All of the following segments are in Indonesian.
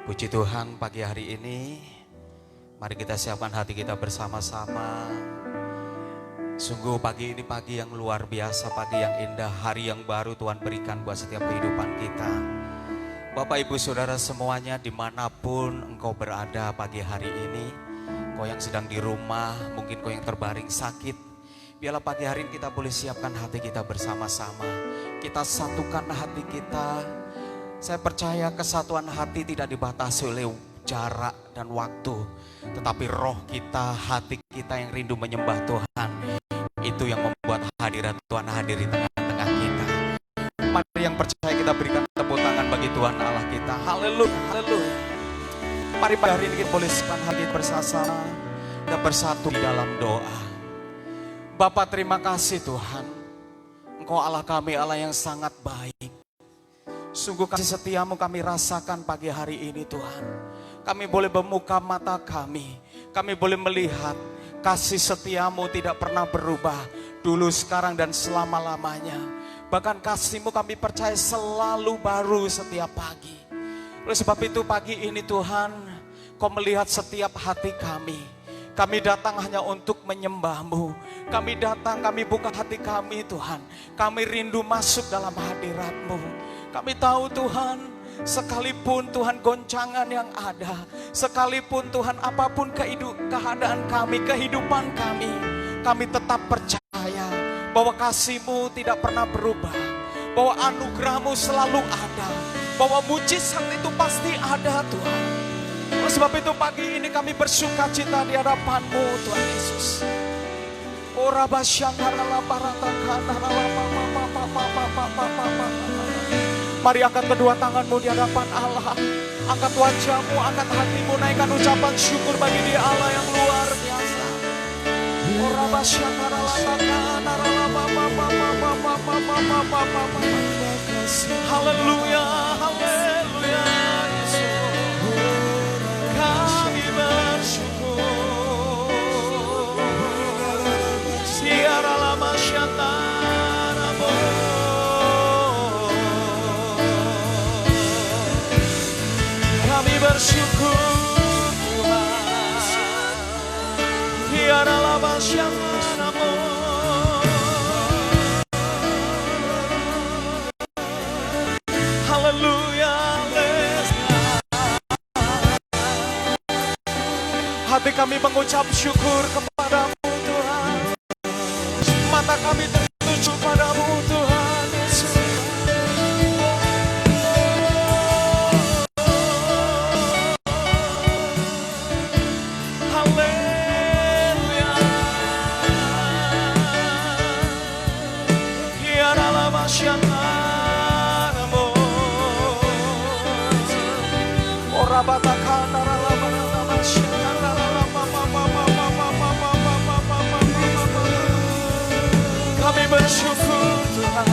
Puji Tuhan, pagi hari ini mari kita siapkan hati kita bersama-sama. Sungguh pagi ini pagi yang luar biasa, pagi yang indah, hari yang baru Tuhan berikan buat setiap kehidupan kita. Bapak Ibu Saudara semuanya, dimanapun engkau berada pagi hari ini, kau yang sedang di rumah, mungkin kau yang terbaring sakit, biarlah pagi hari ini kita boleh siapkan hati kita bersama-sama. Kita satukan hati kita. Saya percaya kesatuan hati tidak dibatasi oleh jarak dan waktu, tetapi roh kita, hati kita yang rindu menyembah Tuhan, itu yang membuat hadirat Tuhan hadir di tengah-tengah kita. Mari yang percaya kita berikan tepuk tangan bagi Tuhan Allah kita. Haleluya, haleluya. Mari pada hari ini kita boleh siapkan hati bersama-sama, kita bersatu di dalam doa. Bapa, terima kasih Tuhan, Engkau Allah kami, Allah yang sangat baik. Sungguh kasih setiamu kami rasakan pagi hari ini Tuhan. Kami boleh membuka mata kami boleh melihat kasih setiamu tidak pernah berubah, dulu, sekarang, dan selama-lamanya. Bahkan kasihmu kami percaya selalu baru setiap pagi. Oleh sebab itu pagi ini Tuhan, Kau melihat setiap hati kami. Kami datang hanya untuk menyembah-Mu. Kami datang, kami buka hati kami Tuhan. Kami rindu masuk dalam hadirat-Mu. Kami tahu Tuhan, sekalipun Tuhan goncangan yang ada, sekalipun Tuhan apapun keadaan kami, kehidupan kami tetap percaya bahwa kasih-Mu tidak pernah berubah, bahwa anugerah-Mu selalu ada, bahwa mujizat itu pasti ada Tuhan. Oleh sebab itu pagi ini kami bersuka cita di hadapan-Mu Tuhan Yesus. Mari angkat kedua tanganmu di hadapan Allah. Angkat wajahmu, angkat hatimu, naikkan ucapan syukur bagi Dia Allah yang luar biasa. Haleluya, haleluya Yesus. Kami bersyukur. Siara lama syatanamu. Kami bersyukur Tuhan, tiada labas yang mana-Mu. Haleluya, hati kami mengucap syukur kepada-Mu Tuhan. Mata kami tertuju pada-Mu Tuhan Yesus. Kami bersyukur Tuhan,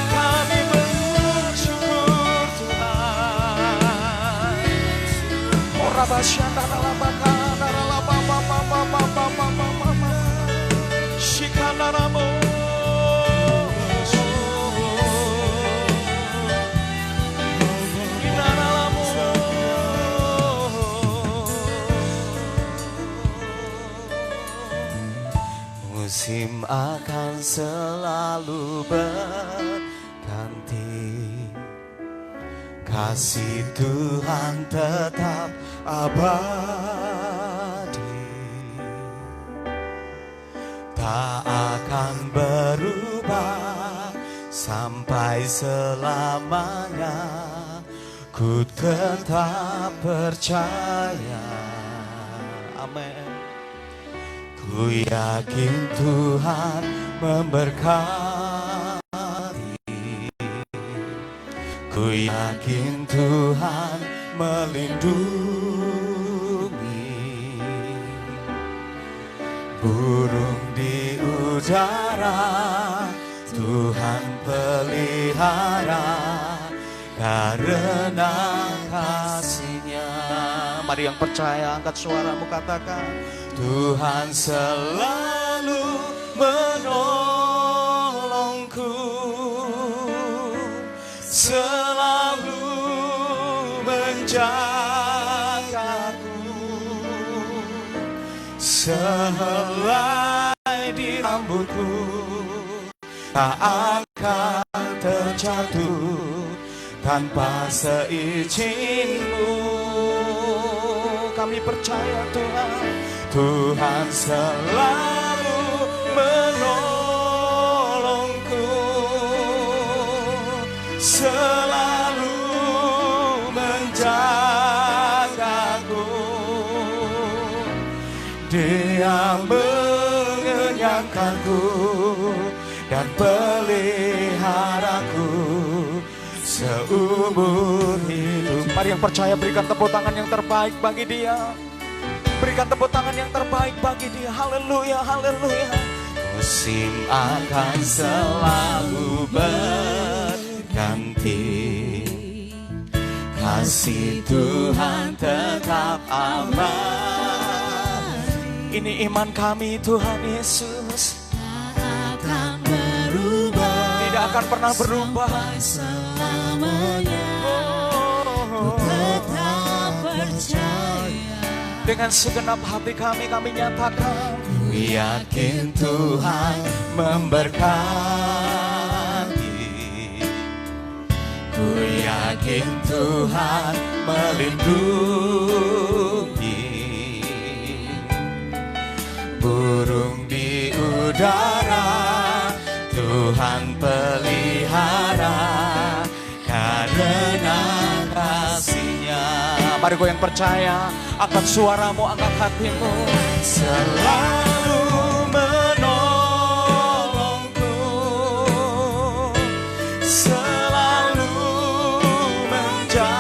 kami bersyukur Tuhan. Musim akan selalu berganti, kasih Tuhan tetap abadi, tak akan berubah sampai selamanya. Ku tetap percaya, amin. Ku yakin Tuhan memberkati, ku yakin Tuhan melindungi. Burung di udara Tuhan pelihara karena kasih-Nya. Mari yang percaya angkat suaramu, katakan, Tuhan selalu menolongku, selalu menjaga. di rambutku, tak akan terjatuh tanpa seizin-Mu. Kami percaya Tuhan, Tuhan selalu menolongku, selalu menjagaku. Dia mengenyangkanku dan peliharaku seumur hidup. Mari yang percaya berikan tepuk tangan yang terbaik bagi Dia. Berikan tepuk tangan yang terbaik bagi Dia. Haleluya, haleluya. Musim akan selalu berganti, kasih Tuhan tetap aman. Ini iman kami Tuhan Yesus, akan berubah, tidak akan pernah berubah selamanya. Ku tetap percaya, dengan segenap hati kami nyatakan, ku yakin Tuhan memberkati, ku yakin Tuhan melindungi, burung di udara Tuhan pelihara karena kasih-Nya. Mari kau yang percaya, angkat suaramu, angkat hatimu. Selalu menolongku, selalu menjagaku,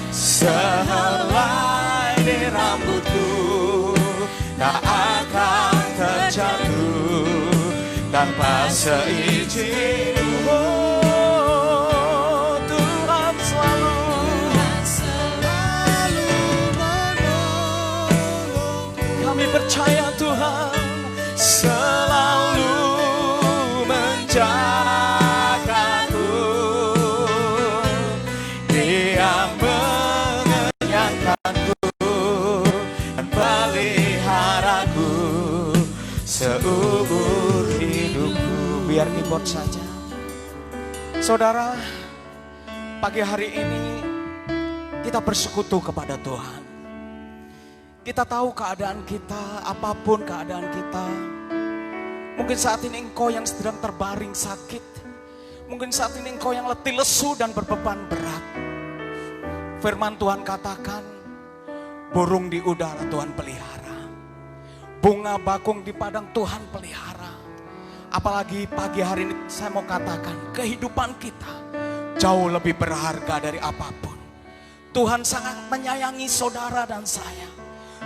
sehelai di rambutku tak akan terjatuh tanpa seizin-Mu. Tuhan selalu menolongku. Kami percaya Tuhan selalu menjagaku, Dia mengenyangkanku dan peliharaku seumur hidupku. Biar keyboard saja. Saudara, pagi hari ini kita bersekutu kepada Tuhan. Kita tahu keadaan kita, apapun keadaan kita. Mungkin saat ini engkau yang sedang terbaring sakit. Mungkin saat ini engkau yang letih lesu dan berbeban berat. Firman Tuhan katakan, burung di udara Tuhan pelihara, bunga bakung di padang Tuhan pelihara. Apalagi pagi hari ini saya mau katakan, kehidupan kita jauh lebih berharga dari apapun. Tuhan sangat menyayangi saudara dan saya.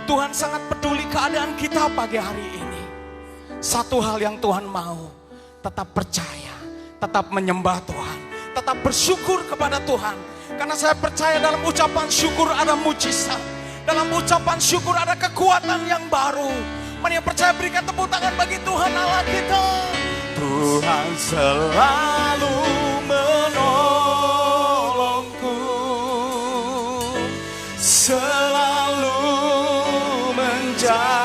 Tuhan sangat peduli keadaan kita pagi hari ini. Satu hal yang Tuhan mau, tetap percaya, tetap menyembah Tuhan, tetap bersyukur kepada Tuhan. Karena saya percaya dalam ucapan syukur ada mujizat, dalam ucapan syukur ada kekuatan yang baru. Mari yang percaya berikan tepuk tangan bagi Tuhan Allah kita. Tuhan selalu menolongku, selalu menjagaku,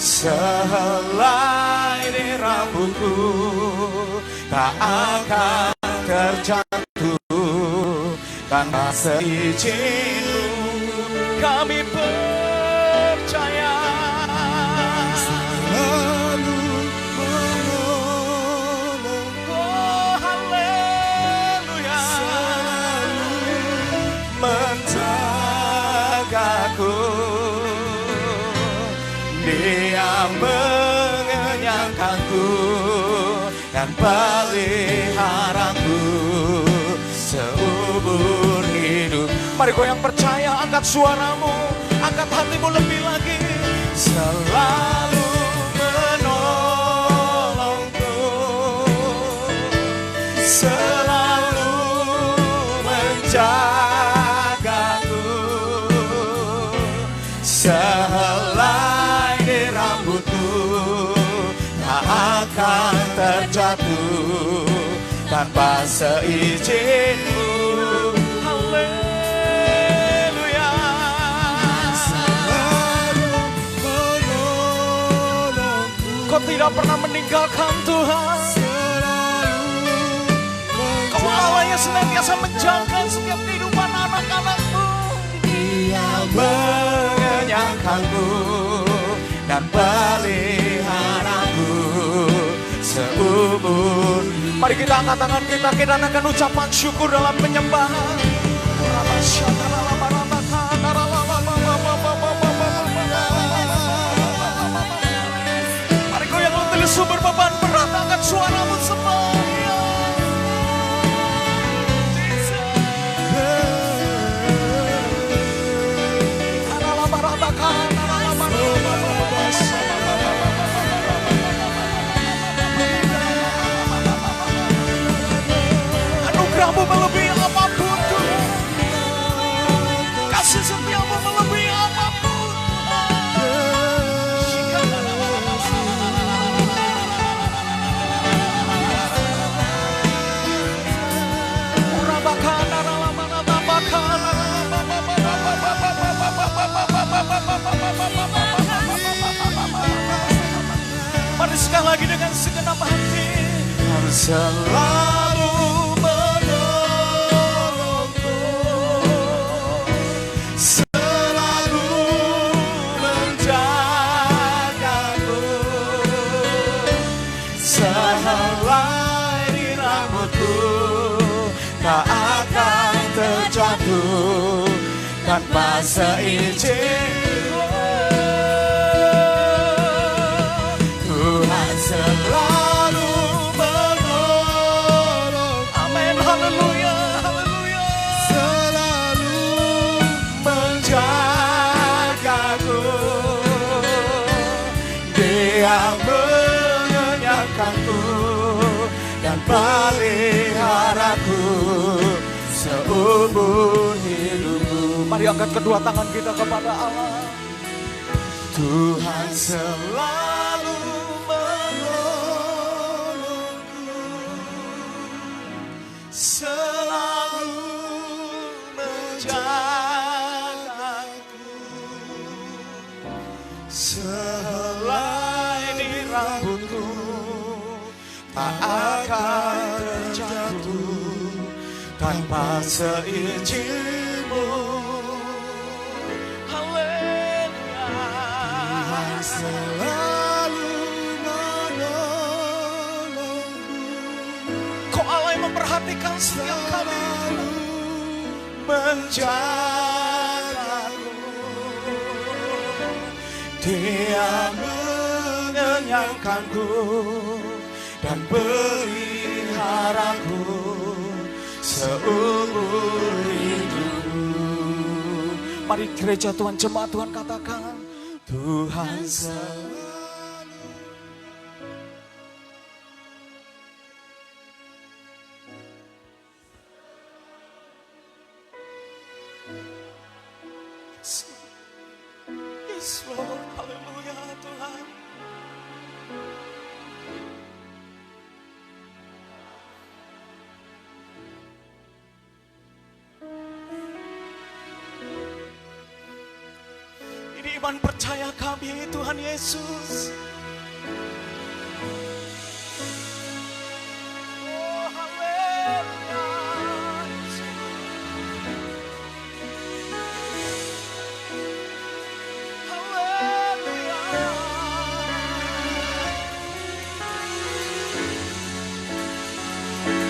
sehelai di rambutku tak akan terjatuh tanpa seizin-Mu. Kami percaya selalu menolongku. Oh, haleluya, selalu menjagaku, Dia mengenyangkanku dan peliharaku seumur hidup. Mari kau yang percaya, angkat suaramu, angkat hatimu lebih lagi. Selalu menolongku, selalu menjagaku, sehelai di rambutku tak akan terjatuh tanpa seizin-Mu. Haleluya. Engkau tidak pernah meninggalkan Tuhan. Kau Allah yang senantiasa menjaga setiap kehidupan anak-anak-Mu. Dia mengenyangkanku dan peliharaku seumur. Mari kita angkat tangan kita akan ucapan syukur dalam penyembahan. Mari kau yang letih sumber beban berat, angkat suaramu semuanya. Anugerahmu melebihi apapun Tuhan. Kasih setiamu melebihi apapun. Mari sekali lagi dengan segenap hati. Harus selalu menolongku, selalu menjagaku, sehelai di rambutku tak akan terjatuh tanpa seizin. Tuhan selalu menolong. Amin, haleluya, haleluya. Selalu menjagaku. Dia mengenyangkanku dan peliharaku seumur hidupku. Mari angkat kedua tangan kita kepada Allah. Tuhan selalu menolongku, selalu menjagaku, sehelai di rambutku tak akan terjatuh tanpa seizinmu. Selalu menolongku. Kau Allah yang memperhatikan setiap kami, menjagaku. Dia mengenyangkanku dan peliharaku seumur hidupku. Mari gereja Tuhan, jemaat Tuhan katakan, Tuhan selalu. Yes Lord, haleluya Tuhan. Iman percaya kami Tuhan Yesus. Oh haleluya. Haleluya.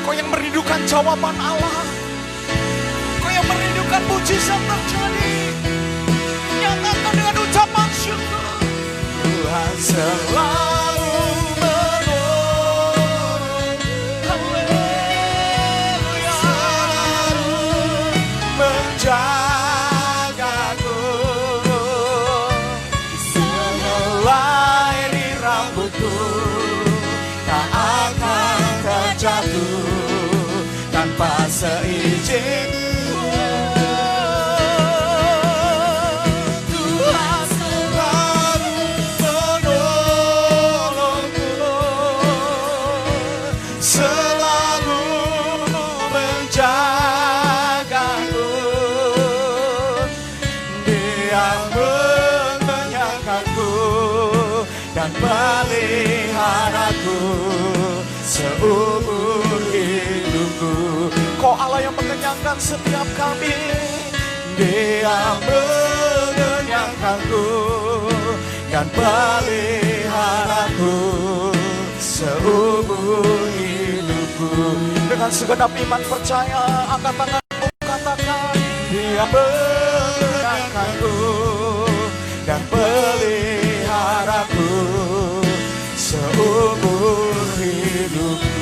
Kau yang merindukan jawaban Allah, kau yang merindukan mujizat terjadi, nyatakan dengan ucapan syukur. Tuhan selalu menolong. Haleluya. Selalu menjagaku. Sehelai di rambutku tak akan terjatuh tanpa seizin. kan peliharaku seumur hidupku. Kau Allah yang mengenyangkan setiap kami, Dia mengenyangkanku dan peliharaku seumur hidupku. Dengan segenap iman percaya, angkat tanganmu katakan, Dia mengenyangkanku dan peliharaku seumur hidupku.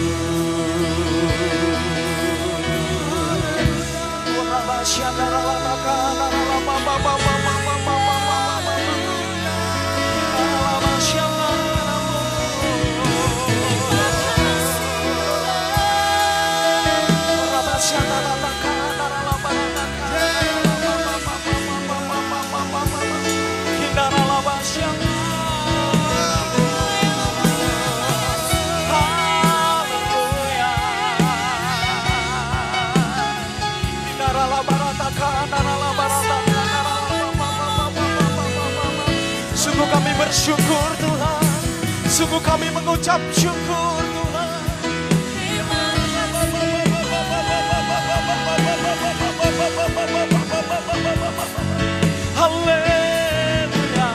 Sungguh kami bersyukur Tuhan, sungguh kami mengucap syukur Tuhan. Haleluya.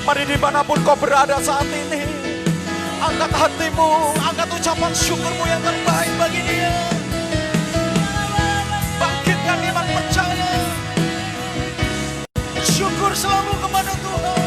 Mari dimanapun kau berada saat ini, angkat hatimu, angkat ucapan syukurmu yang terbaik bagi Dia. Bangkitkan iman percaya, syukur selalu kepada Tuhan.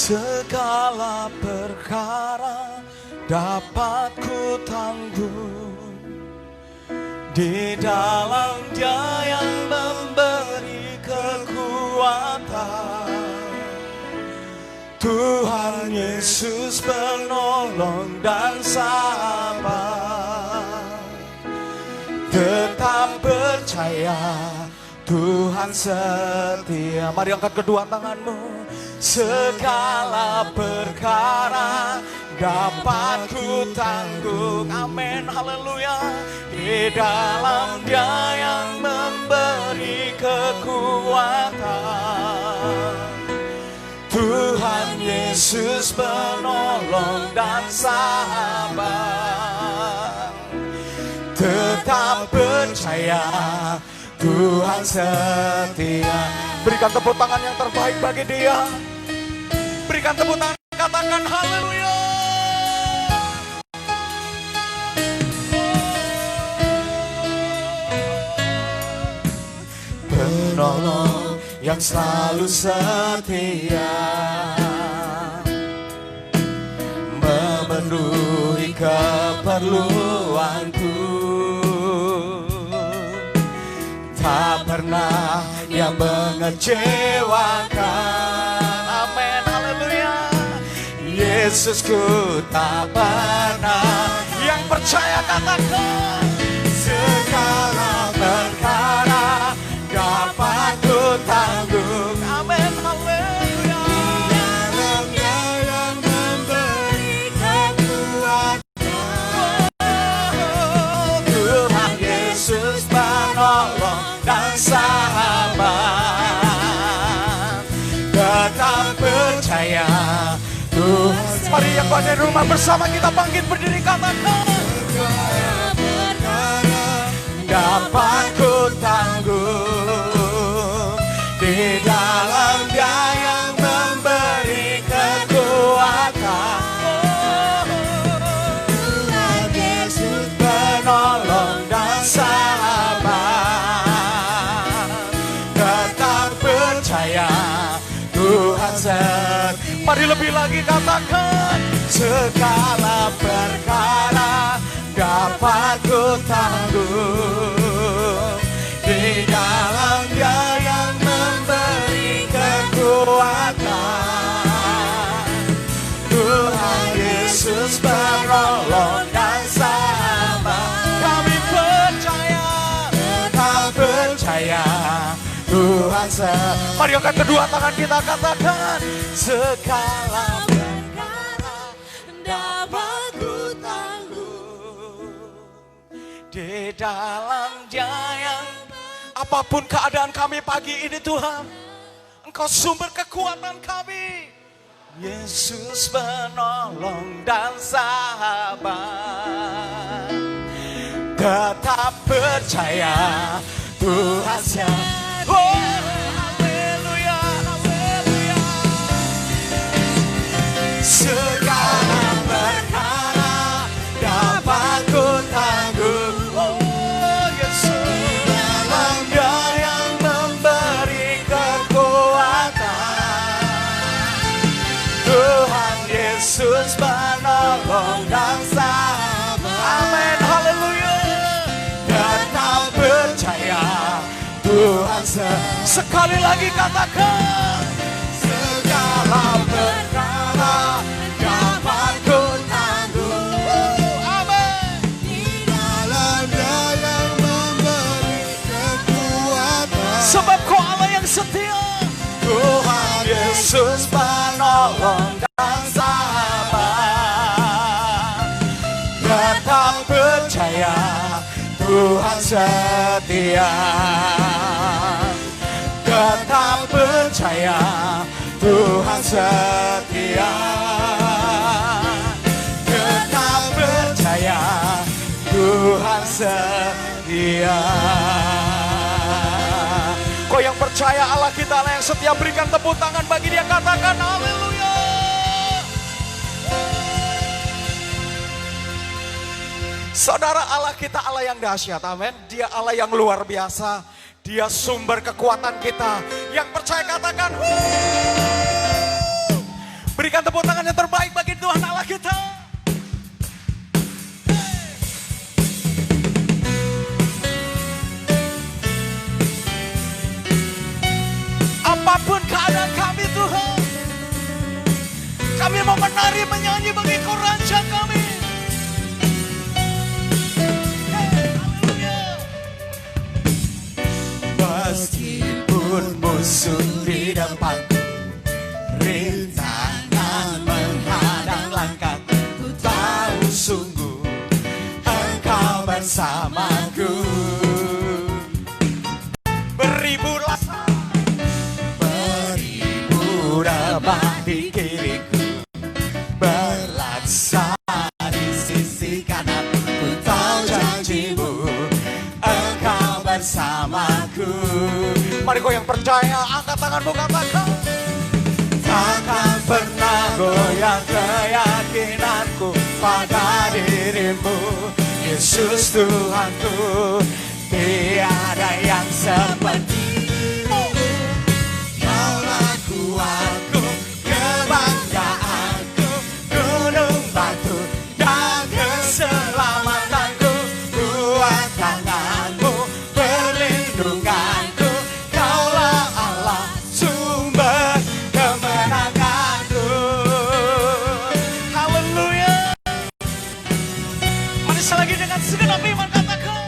Segala perkara dapat ku tanggung di dalam Dia yang memberi kekuatan. Tuhan Yesus penolong dan sahabat. Tetap percaya Tuhan setia. Mari angkat kedua tanganmu. Segala perkara dapat ku tanggung. Amin, haleluya. Di dalam Dia yang memberi kekuatan. Tuhan Yesus penolong dan sahabat. Tetap percaya Tuhan setia. Berikan tepuk tangan yang terbaik bagi Dia. Berikan tepuk tangan, katakan haleluya. Penolong yang selalu setia, memenuhi keperluanku. Tak pernah yang mengecewakan. Amin, haleluya. Yesusku tak pernah. Yang percaya katakan, segala perkara dapat ku tanggung. Amin, haleluya. Dalam Dia yang memberi kekuatan. Tuhan Yesus penolong dan sahabat. Tetap percaya Tuhan. Mari yang ada di rumah bersama kita bangkit berdiri, katakan, dapat ku tanggung di dalam Dia yang memberi kekuatan. Tuhan Yesus penolong dan Sekali lagi katakan, segala perkara dapat ku tanggung di dalam Dia yang memberi kekuatan. Tuhan Yesus penolong dan sahabat. Kami percaya, tetap percaya Tuhan Mari angkat kedua tangan kita katakan, segala perkara dapat ku tanggung di dalam Dia yang. Apapun keadaan kami pagi ini Tuhan, Engkau sumber kekuatan kami. Yesus penolong dan sahabat. Tetap percaya Tuhan siap. Oh, haleluya, haleluya. Segala perkara dapat ku tanggung. Oh, Yesus dalam Dia yang memberi kekuatan. Tuhan Yesus penolong dan sahabat. Amin, haleluya. Tetap percaya Tuhan sekali lagi katakan, segala perkara dapat ku tanggung. Amin. Di dalam Dia yang memberi kekuatan. Sebab Kau Allah yang setia. Tuhan Yesus penolong dan sahabat. Tetap percaya Tuhan setia. Tetap percaya Tuhan setia. Tetap percaya Tuhan setia. Kau yang percaya Allah kita Allah yang setia, berikan tepuk tangan bagi Dia, katakan haleluya. Saudara, Allah kita Allah yang dahsyat, amin. Dia Allah yang luar biasa. Dia sumber kekuatan kita. Yang percaya katakan berikan tepuk tangan yang terbaik bagi Tuhan Allah kita. Apapun keadaan kami Tuhan, kami mau menari menyanyi bagi Kau Raja kami. Meskipun musuh di depanku, rintangan menghadang langkahku, ku tahu sungguh Engkau bersamaku. Beribu rebah di kiriku, berlaksana di sisi kanan, ku tahu janji-Mu Engkau bersamaku. Mari kau yang percaya, angkat tanganmu katakan, takkan pernah goyah keyakinanku pada diri-Mu, Yesus Tuhanku. Tiada yang seperti-Mu, Kaulah kuatku, kebanggaanku, gunung batu dan keselamatanku. Kuat tangan-Mu, perlindunganku, Kaulah Allah, sumber kemenanganku. Haleluya. Mari sekali lagi dengan segenap iman katakan,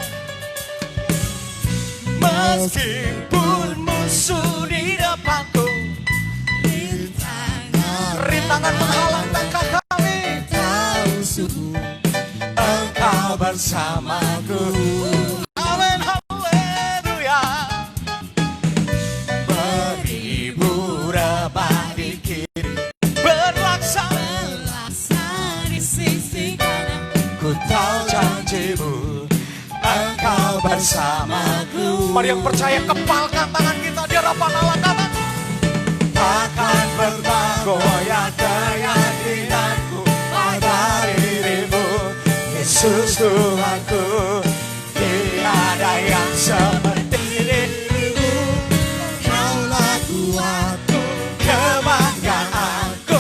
meskipun musuh di depanku, rintangan menghalang langkah kami, tahu sungguh Engkau bersamaku. Amin, haleluya. Beribu rebah di kiri, berlaksana di sisi kanan, ku tahu janji-Mu Engkau bersamaku. Mari yang percaya kepalkan tangan kita di hadapan Allah, katakan, takkan pernah goyah keyakinanku pada diri-Mu, Yesus Tuhanku. Tiada yang seperti-Mu, Kaulah kuatku, kebanggaanku,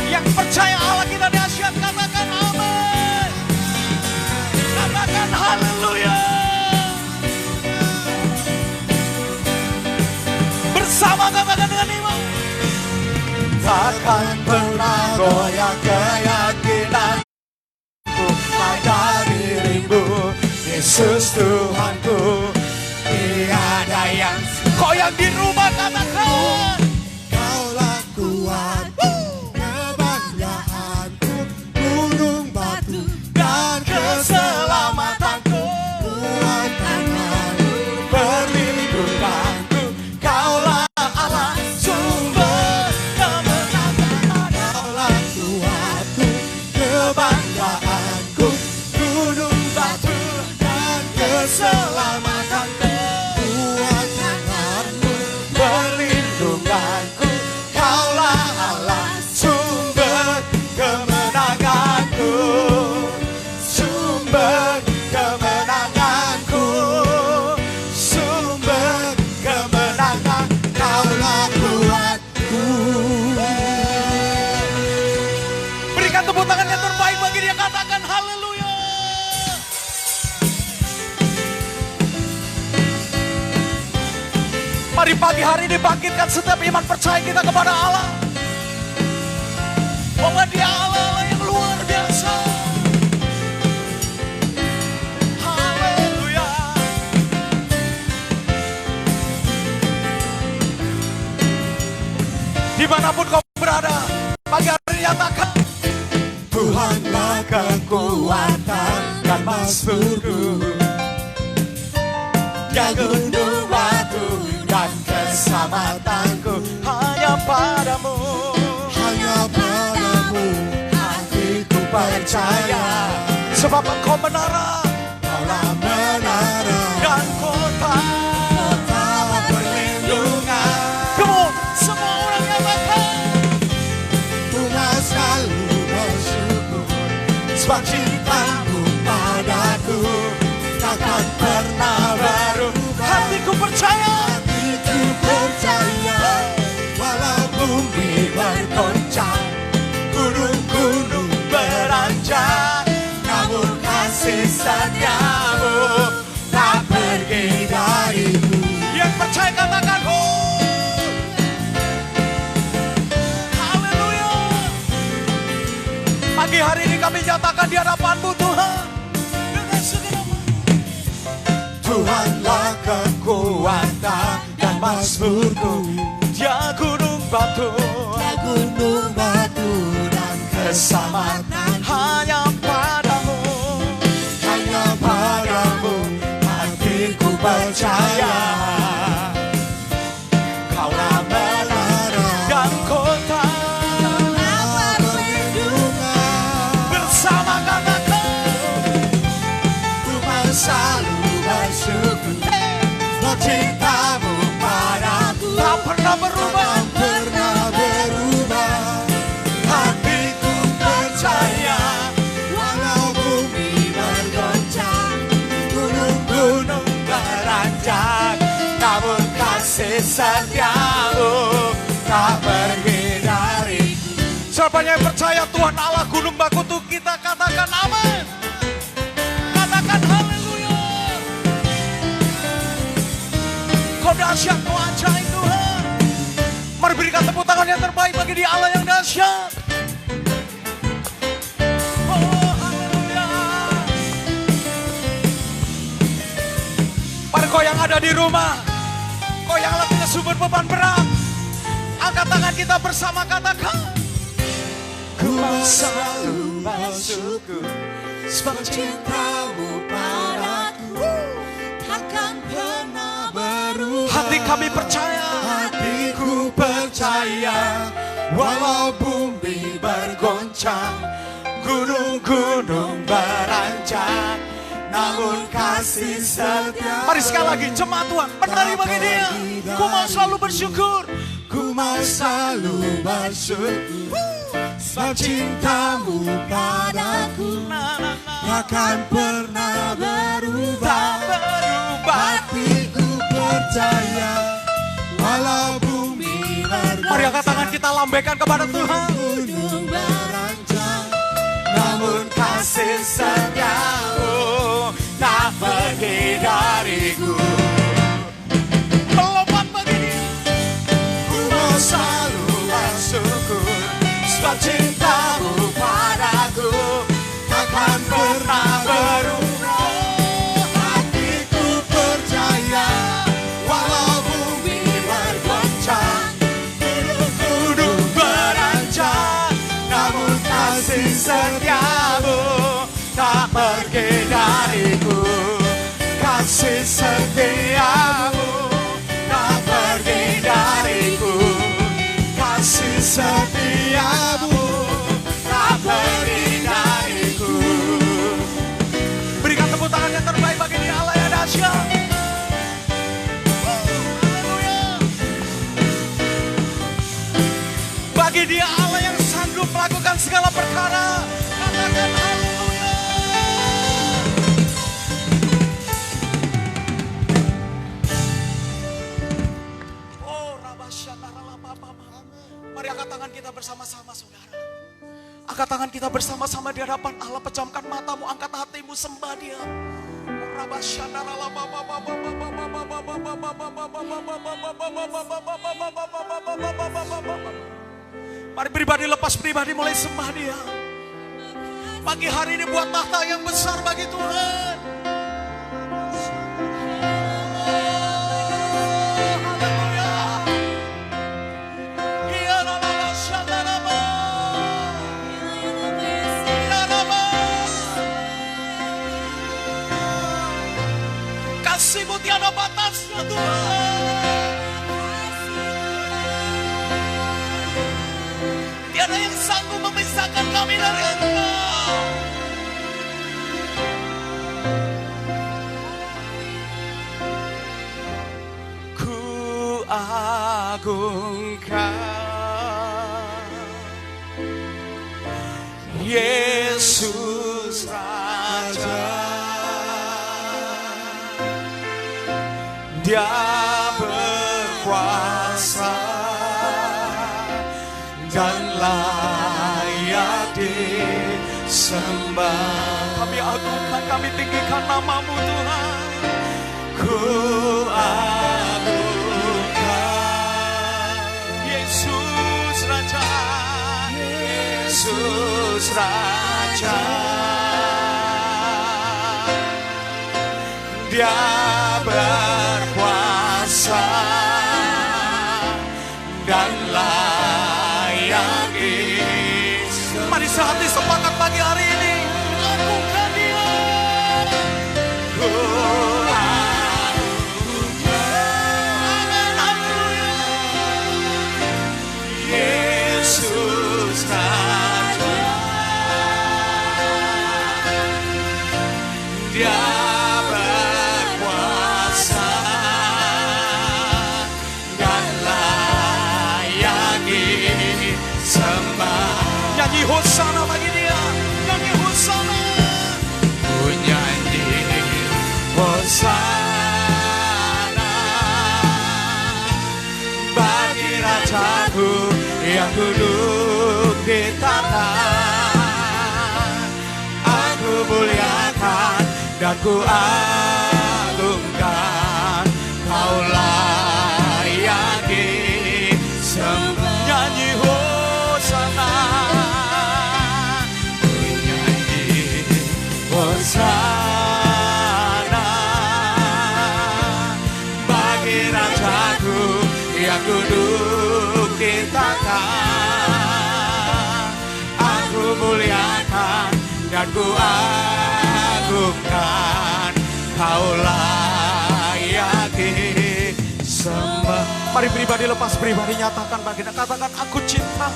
Yang percaya Allah kita dahsyat, katakan amin. Katakan haleluya. Bersama katakan dengan iman. Takkan pernah goyah keyakinanku pada dirimu, Yesus Tuhanku. Tiada yang Kau yang di rumah katakan. Kaulah kuatku, kebanggaanku, gunung batu dan keselamatanku, kuat tanganku, perlindunganku. Kaulah Allah, sumber kemenangan. Kaulah kuatku, kebanggaanku, gunung batu dan keselamatanku, kuat tanganku, perlindunganku. Kaulah Allah, sumber kemenanganku, sumber kemenanganku, sumber kemenangan. Kaulah kuatku. Berikan tepuk tangan yang terbaik bagi dia, katakan haleluya. Mari pagi hari ini bangkitkan setiap iman percaya kita kepada Allah. Bahwa dia Allah yang luar biasa. Haleluya. Dimanapun kau berada, pagi hari ini nyatakan. Tuhanlah kekuatan dan masmurku, ya gunung batu dan keselamatanku. Hanya padamu, Hanya padamu hatiku percaya, sebab engkau menara Kaulah menara dan kota. kota perlindungan. Kamu semua orang yang makan. Bunga selalu bersyukur, sebab cintamu padaku takkan pernah berubah. Hatiku percaya, Hatiku percaya, walau bumi bergoncang, gunung-gunung beranjak, namun kasih setiamu tak pergi dariku. yang percaya katakan haleluya. Pagi hari ini kami nyatakan di hadapan-Mu Tuhan, dengan segenap Tuhanlah kekuatan dan masmurku, dia gunung batu, ya gunung batu dan keselamatan. hanya padamu. Hanya padamu hatiku percaya, Kaulah menara Dan kota perlindungan. bersama katakan Tuhan selalu bersyukur, sebab cintamu padaku tak pernah berubah. tak pernah berubah. Hatiku percaya, walau bumi bergoncang, gunung-gunung beranjak, namun kasih setiamu tak pergi dariku. Siapa yang percaya Tuhan Allah gunung bakutu kita, katakan amin. Katakan haleluya. Kau dahsyat, kau ajaib Tuhan. Mari berikan tepuk tangan yang terbaik bagi dia Allah yang dahsyat. Oh haleluya. Mari kau yang ada di rumah, kau yang lagi sumber beban berat, angkat tangan kita bersama, katakan Ku selalu bersyukur, sebab cintamu padaku takkan pernah berubah. hati kami percaya. Hatiku percaya, walau bumi bergoncang, gunung-gunung beranjak, namun kasih setia. Mari sekali lagi jemaat Tuhan menari bagi dia. Ku mau selalu bersyukur. Ku mau selalu bersyukur, sebab cintamu padaku takkan pernah berubah. Tak berubah. Hatiku percaya, walau bumi bergoncang, Mari angkat tangan kita lambaikan kepada Tuhan. gunung setiamu tak pergi dariku. Melompat bagi dia, ku mau selalu bersyukur, sebab cintamu padaku takkan pernah berubah. Hatiku percaya, walau bumi bergoncang, Gunung beranjak, namun kasih setiamu tak pergi dariku. Kasih setiamu tak pergi dariku. Kasih setiamu tak pergi dariku. Berikan tepuk tangan yang terbaik bagi dia, Allah yang dahsyat. Haleluya. Bagi dia Allah yang sanggup melakukan segala perkara. Katakan haleluya. Oh, mari angkat tangan kita bersama-sama, saudara. Angkat tangan kita bersama-sama di hadapan Allah. Pejamkan matamu, angkat hatimu, sembah dia. Mari pribadi lepas pribadi mulai sembah dia. Pagi hari ini buat tahta yang besar bagi Tuhan. Kasih-Mu tiada batasnya Tuhan. Tiada yang sanggup memisahkan kami dari Engkau. Ku agungkan Yesus Raja. Dia berkuasa dan layak disembah. Kami agungkan, kami tinggikan nama-Mu Tuhan. Ku agungkan Yesus Raja, Yesus Raja. Dia berkuasa dan layak disembah. Mari sehati sepakat pagi hari ini agungkan Dia. Ku agungkan, haleluya, Yesus Raja. Dia nyanyi hosana bagi Dia, nyanyi hosana. Ku nyanyi hosana bagi Rajaku yang duduk di tahta. Aku muliakan dan ku agungkan, Kau layak disembah. Nyanyi hosana, ku nyanyi hosana bagi Rajaku yang duduk di tahta. Aku muliakan dan ku agungkan, Kau layak disembah. Mari pribadi lepas pribadi nyatakan baginda, katakan aku cinta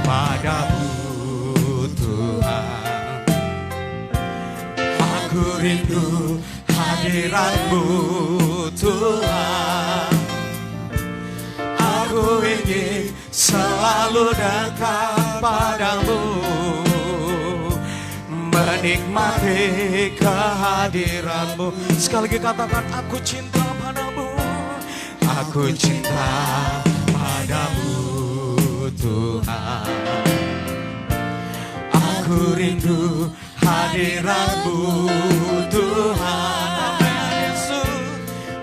padamu Tuhan. Aku rindu hadirat-Mu Tuhan. Aku ingin selalu dekat padamu, menikmati kehadiran-Mu. Sekali lagi katakan aku cinta padamu. Aku cinta padamu Tuhan. Aku Aku rindu hadirat-Mu Tuhan. Amin Yesus.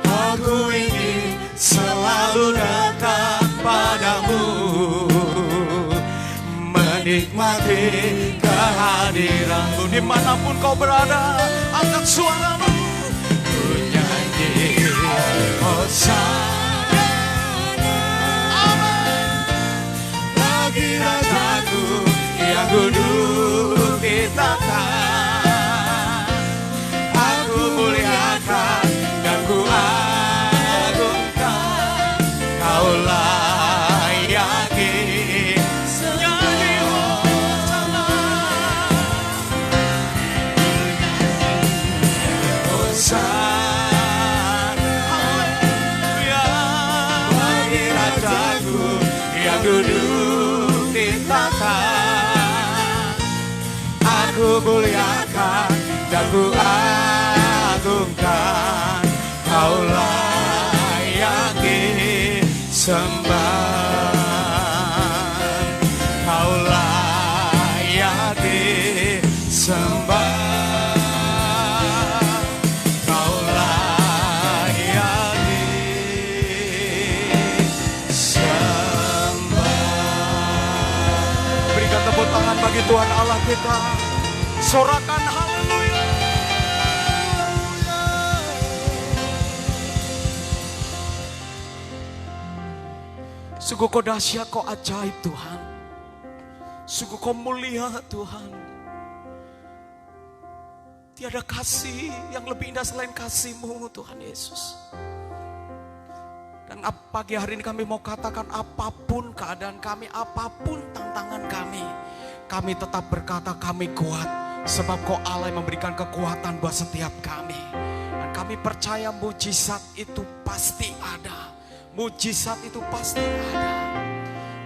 Aku ingin selalu dekat padamu, menikmati kehadiran-Mu. Dimanapun kau berada, angkat suaramu. Ku nyanyi Hosana, amin. Bagi Rajaku yang duduk di tahta, aku muliakan dan ku agungkan. Kau layaki nyanyi Hosana, Hosana, haleluya. Bagi Rajaku yang duduk di tahta, aku muliakan dan ku agungkan. Kau layaki sembah, kau layaki sembah, kau layaki sembah. Berikan tepuk tangan bagi Tuhan Allah kita. Sorakan haleluya. Sungguh kau dahsyat, kau ajaib Tuhan. Sungguh kau mulia Tuhan. Tiada kasih yang lebih indah selain kasih-Mu Tuhan Yesus. Dan pagi hari ini kami mau katakan, apapun keadaan kami, apapun tantangan kami tetap berkata kami kuat. Sebab kau Allah yang memberikan kekuatan buat setiap kami. Dan kami percaya mujizat itu pasti ada. Mujizat itu pasti ada.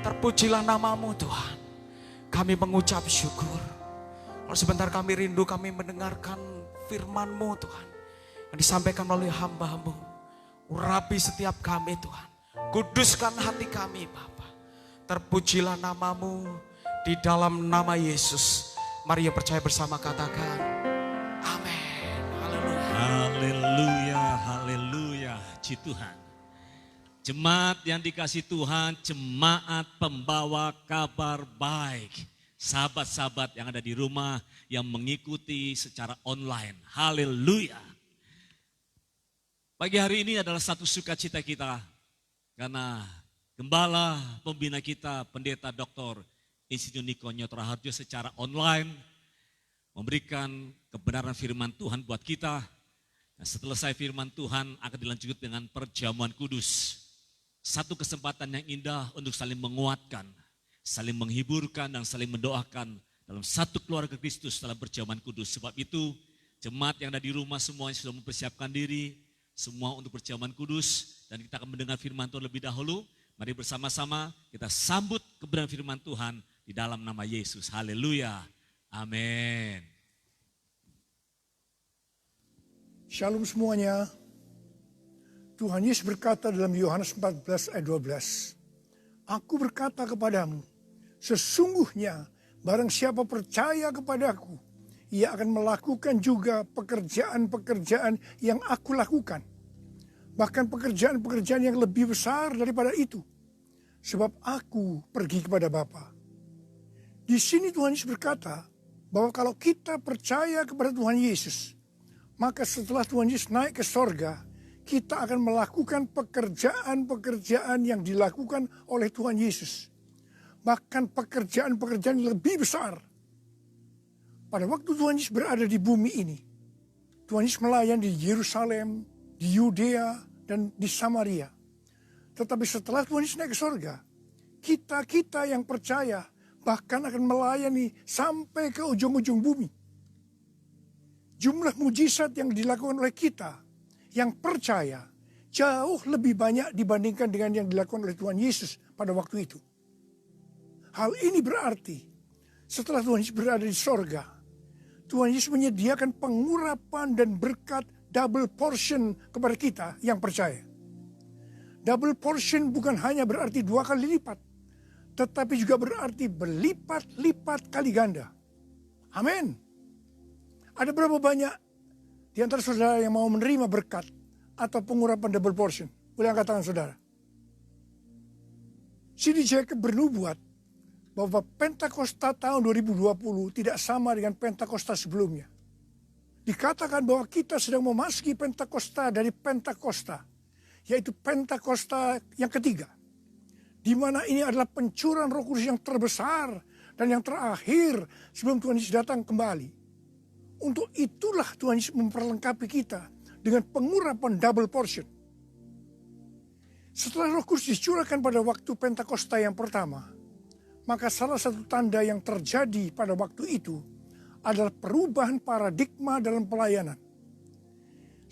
Terpujilah nama-Mu Tuhan. Kami mengucap syukur. Kalau sebentar kami rindu, kami mendengarkan firman-Mu Tuhan, yang disampaikan melalui hamba-Mu. Urapi setiap kami Tuhan. Kuduskan hati kami Bapa. Terpujilah nama-Mu di dalam nama Yesus. Mari yang percaya bersama katakan amin. Haleluya. Haleluya, haleluya, puji Tuhan. Jemaat yang dikasih Tuhan, jemaat pembawa kabar baik. Sahabat-sahabat yang ada di rumah, yang mengikuti secara online. Haleluya. Pagi hari ini adalah satu sukacita kita. Karena Gembala, pembina kita, Pendeta Dr. Insinyur Niko Nyoto Raharjo secara online memberikan kebenaran firman Tuhan buat kita. Nah, setelah selesai firman Tuhan akan dilanjutkan dengan perjamuan kudus. Satu kesempatan yang indah untuk saling menguatkan, saling menghiburkan dan saling mendoakan dalam satu keluarga Kristus dalam perjamuan kudus. Sebab itu jemaat yang ada di rumah semuanya sudah mempersiapkan diri semua untuk perjamuan kudus. Dan kita akan mendengar firman Tuhan lebih dahulu. Mari bersama-sama kita sambut kebenaran firman Tuhan di dalam nama Yesus. Haleluya. Amin. Shalom semuanya. Tuhan Yesus berkata dalam Yohanes 14 ayat 12. Aku berkata kepadamu, sesungguhnya barang siapa percaya kepadaku, ia akan melakukan juga pekerjaan-pekerjaan yang aku lakukan. Bahkan pekerjaan-pekerjaan yang lebih besar daripada itu. Sebab aku pergi kepada Bapa. Di sini Tuhan Yesus berkata bahwa kalau kita percaya kepada Tuhan Yesus, maka setelah Tuhan Yesus naik ke sorga, kita akan melakukan pekerjaan-pekerjaan yang dilakukan oleh Tuhan Yesus. Bahkan pekerjaan-pekerjaan yang lebih besar. Pada waktu Tuhan Yesus berada di bumi ini, Tuhan Yesus melayani di Yerusalem, di Yudea, dan di Samaria. Tetapi setelah Tuhan Yesus naik ke sorga, kita yang percaya bahkan akan melayani sampai ke ujung-ujung bumi. Jumlah mujizat yang dilakukan oleh kita yang percaya jauh lebih banyak dibandingkan dengan yang dilakukan oleh Tuhan Yesus pada waktu itu. Hal ini berarti setelah Tuhan Yesus berada di sorga, Tuhan Yesus menyediakan pengurapan dan berkat double portion kepada kita yang percaya. Double portion bukan hanya berarti 2 kali lipat, tetapi juga berarti berlipat-lipat kali ganda. Amin. Ada berapa banyak di antara saudara yang mau menerima berkat atau pengurapan double portion? Boleh angkat tangan saudara. C.D. Jacobs bernubuat bahwa Pentakosta tahun 2020 tidak sama dengan Pentakosta sebelumnya. Dikatakan bahwa kita sedang memasuki Pentakosta dari Pentakosta, yaitu Pentakosta yang ketiga, di mana ini adalah pencurahan Roh Kudus yang terbesar dan yang terakhir sebelum Tuhan Yesus datang kembali. Untuk itulah Tuhan Yesus memperlengkapi kita dengan pengurapan double portion. Setelah Roh Kudus dicurahkan pada waktu Pentakosta yang pertama, maka salah satu tanda yang terjadi pada waktu itu adalah perubahan paradigma dalam pelayanan.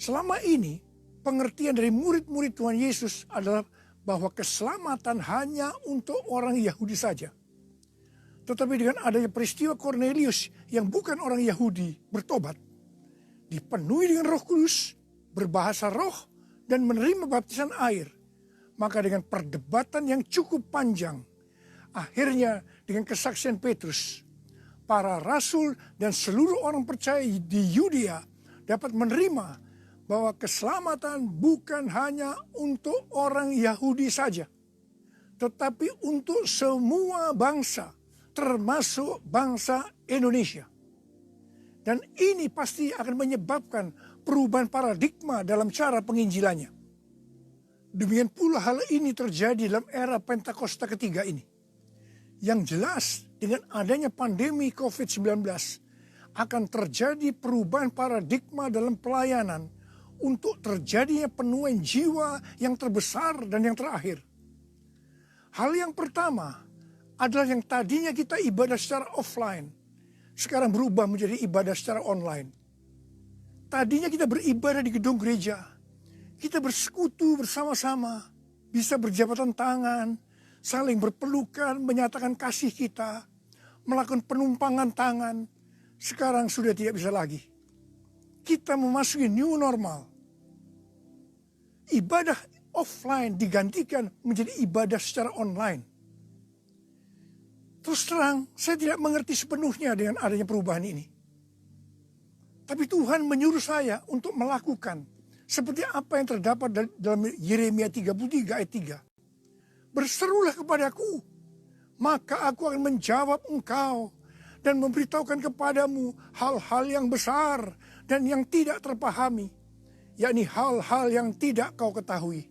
Selama ini, pengertian dari murid-murid Tuhan Yesus adalah bahwa keselamatan hanya untuk orang Yahudi saja. Tetapi dengan adanya peristiwa Cornelius yang bukan orang Yahudi bertobat, dipenuhi dengan Roh Kudus, berbahasa roh, dan menerima baptisan air, maka dengan perdebatan yang cukup panjang, akhirnya dengan kesaksian Petrus, para rasul dan seluruh orang percaya di Yudea dapat menerima bahwa keselamatan bukan hanya untuk orang Yahudi saja, tetapi untuk semua bangsa, termasuk bangsa Indonesia. Dan ini pasti akan menyebabkan perubahan paradigma dalam cara penginjilannya. Demikian pula hal ini terjadi dalam era Pentakosta ketiga ini. Yang jelas dengan adanya pandemi COVID-19 akan terjadi perubahan paradigma dalam pelayanan untuk terjadinya penuaian jiwa yang terbesar dan yang terakhir. Hal yang pertama adalah yang tadinya kita ibadah secara offline, sekarang berubah menjadi ibadah secara online. Tadinya kita beribadah di gedung gereja, kita bersekutu bersama-sama, bisa berjabatan tangan, saling berpelukan, menyatakan kasih kita, melakukan penumpangan tangan. Sekarang sudah tidak bisa lagi. Kita memasuki new normal. Ibadah offline digantikan menjadi ibadah secara online. Terus terang, saya tidak mengerti sepenuhnya dengan adanya perubahan ini. Tapi Tuhan menyuruh saya untuk melakukan seperti apa yang terdapat dalam Yeremia 33 ayat 3. Berserulah kepadaku, maka aku akan menjawab engkau dan memberitahukan kepadamu hal-hal yang besar dan yang tidak terpahami, yakni hal-hal yang tidak kau ketahui.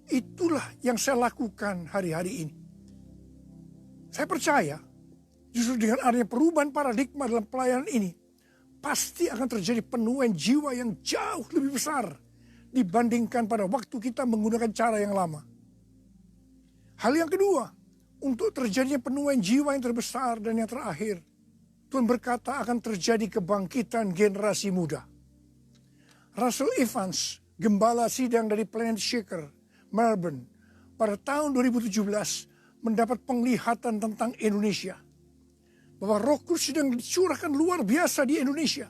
Itulah yang saya lakukan hari-hari ini. Saya percaya justru dengan adanya perubahan paradigma dalam pelayanan ini, pasti akan terjadi penuaian jiwa yang jauh lebih besar dibandingkan pada waktu kita menggunakan cara yang lama. Hal yang kedua, untuk terjadinya penuaian jiwa yang terbesar dan yang terakhir, Tuhan berkata akan terjadi kebangkitan generasi muda. Russell Evans, gembala sidang dari Planet Shaker, Melbourne, pada tahun 2017 mendapat penglihatan tentang Indonesia. Bahwa Roh Kudus sedang dicurahkan luar biasa di Indonesia.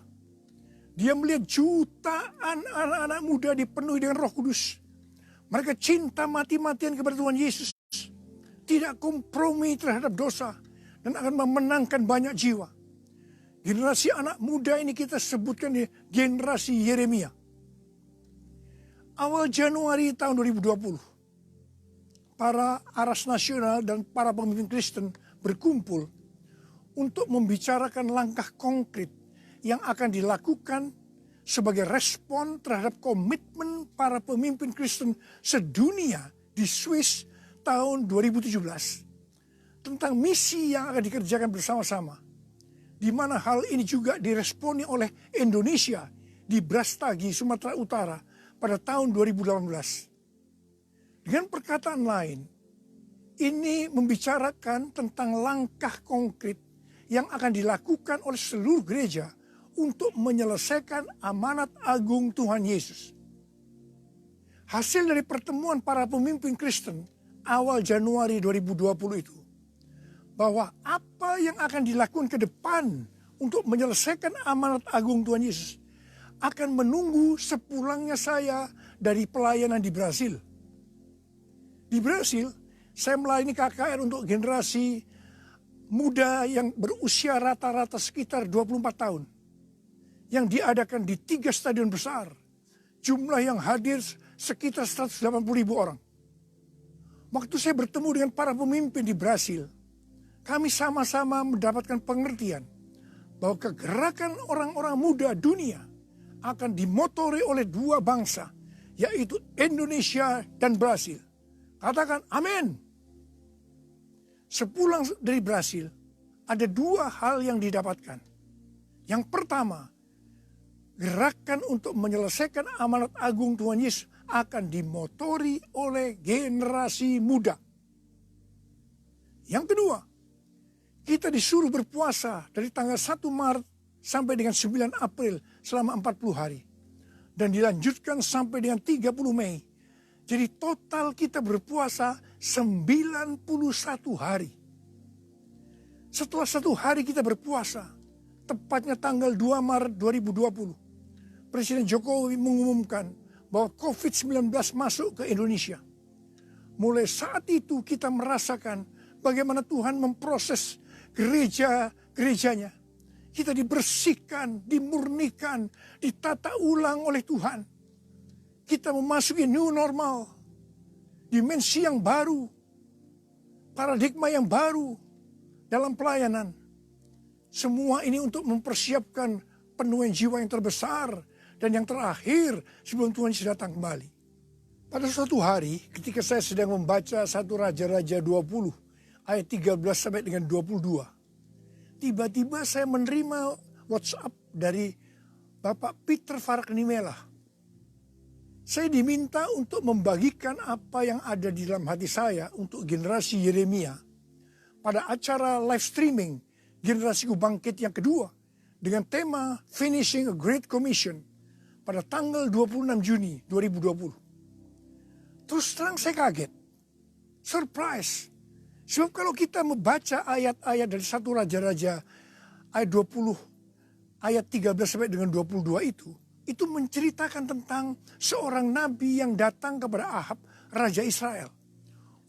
Dia melihat jutaan anak-anak muda dipenuhi dengan Roh Kudus. Mereka cinta mati-matian kepada Tuhan Yesus. Tidak kompromi terhadap dosa dan akan memenangkan banyak jiwa. Generasi anak muda ini kita sebutkan di generasi Yeremia. Awal Januari tahun 2020, para aras nasional dan para pemimpin Kristen berkumpul untuk membicarakan langkah konkret yang akan dilakukan sebagai respon terhadap komitmen para pemimpin Kristen sedunia di Swiss tahun 2017 tentang misi yang akan dikerjakan bersama-sama, di mana hal ini juga diresponi oleh Indonesia di Brastagi, Sumatera Utara pada tahun 2018. Dengan perkataan lain, ini membicarakan tentang langkah konkret yang akan dilakukan oleh seluruh gereja untuk menyelesaikan amanat agung Tuhan Yesus. Hasil dari pertemuan para pemimpin Kristen awal Januari 2020 itu, bahwa apa yang akan dilakukan ke depan untuk menyelesaikan amanat agung Tuhan Yesus akan menunggu sepulangnya saya dari pelayanan di Brasil. Di Brasil, saya melayani KKR untuk generasi muda yang berusia rata-rata sekitar 24 tahun. Yang diadakan di 3 stadion besar. Jumlah yang hadir sekitar 180.000 orang. Waktu saya bertemu dengan para pemimpin di Brasil, kami sama-sama mendapatkan pengertian bahwa kegerakan orang-orang muda dunia akan dimotori oleh 2 bangsa, yaitu Indonesia dan Brasil. Katakan amin. Sepulang dari Brasil, ada 2 hal yang didapatkan. Yang pertama, gerakan untuk menyelesaikan amanat agung Tuhan Yesus akan dimotori oleh generasi muda. Yang kedua, kita disuruh berpuasa dari tanggal 1 Maret sampai dengan 9 April selama 40 hari. Dan dilanjutkan sampai dengan 30 Mei. Jadi total kita berpuasa 91 hari. Setelah 1 hari kita berpuasa, tepatnya tanggal 2 Maret 2020, Presiden Jokowi mengumumkan bahwa COVID-19 masuk ke Indonesia. Mulai saat itu kita merasakan bagaimana Tuhan memproses gerejanya. Kita dibersihkan, dimurnikan, ditata ulang oleh Tuhan. Kita memasuki new normal, dimensi yang baru, paradigma yang baru dalam pelayanan. Semua ini untuk mempersiapkan penuaian jiwa yang terbesar dan yang terakhir sebelum Tuhan Yesus datang kembali. Pada suatu hari ketika saya sedang membaca 1 Raja-Raja 20 ayat 13 sampai dengan 22. Tiba-tiba saya menerima WhatsApp dari Bapak Peter Faraknimela. Saya diminta untuk membagikan apa yang ada di dalam hati saya untuk generasi Yeremia pada acara live streaming Generasiku Bangkit yang kedua dengan tema Finishing a Great Commission pada tanggal 26 Juni 2020. Terus terang saya kaget, surprise. Sebab kalau kita membaca ayat-ayat dari 1 Raja-Raja ayat 20, ayat 13 sampai dengan 22 itu menceritakan tentang seorang nabi yang datang kepada Ahab, Raja Israel.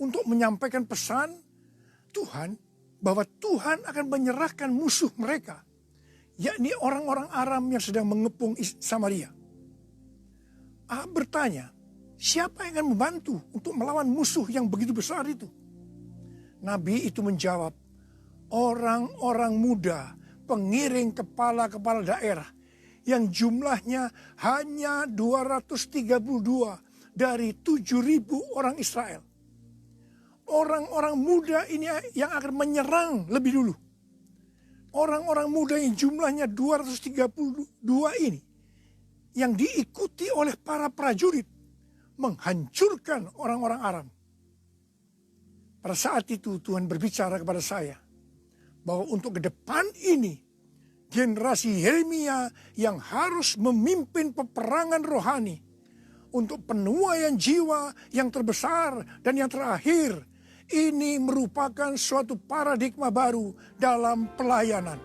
Untuk menyampaikan pesan Tuhan bahwa Tuhan akan menyerahkan musuh mereka, yakni orang-orang Aram yang sedang mengepung Samaria. Ahab bertanya, siapa yang akan membantu untuk melawan musuh yang begitu besar itu? Nabi itu menjawab, orang-orang muda, pengiring kepala-kepala daerah yang jumlahnya hanya 232 dari 7.000 orang Israel. Orang-orang muda ini yang akan menyerang lebih dulu. Orang-orang muda yang jumlahnya 232 ini yang diikuti oleh para prajurit menghancurkan orang-orang Aram. Pada saat itu Tuhan berbicara kepada saya bahwa untuk ke depan ini generasi Yeremia yang harus memimpin peperangan rohani untuk penuaian jiwa yang terbesar dan yang terakhir. Ini merupakan suatu paradigma baru dalam pelayanan.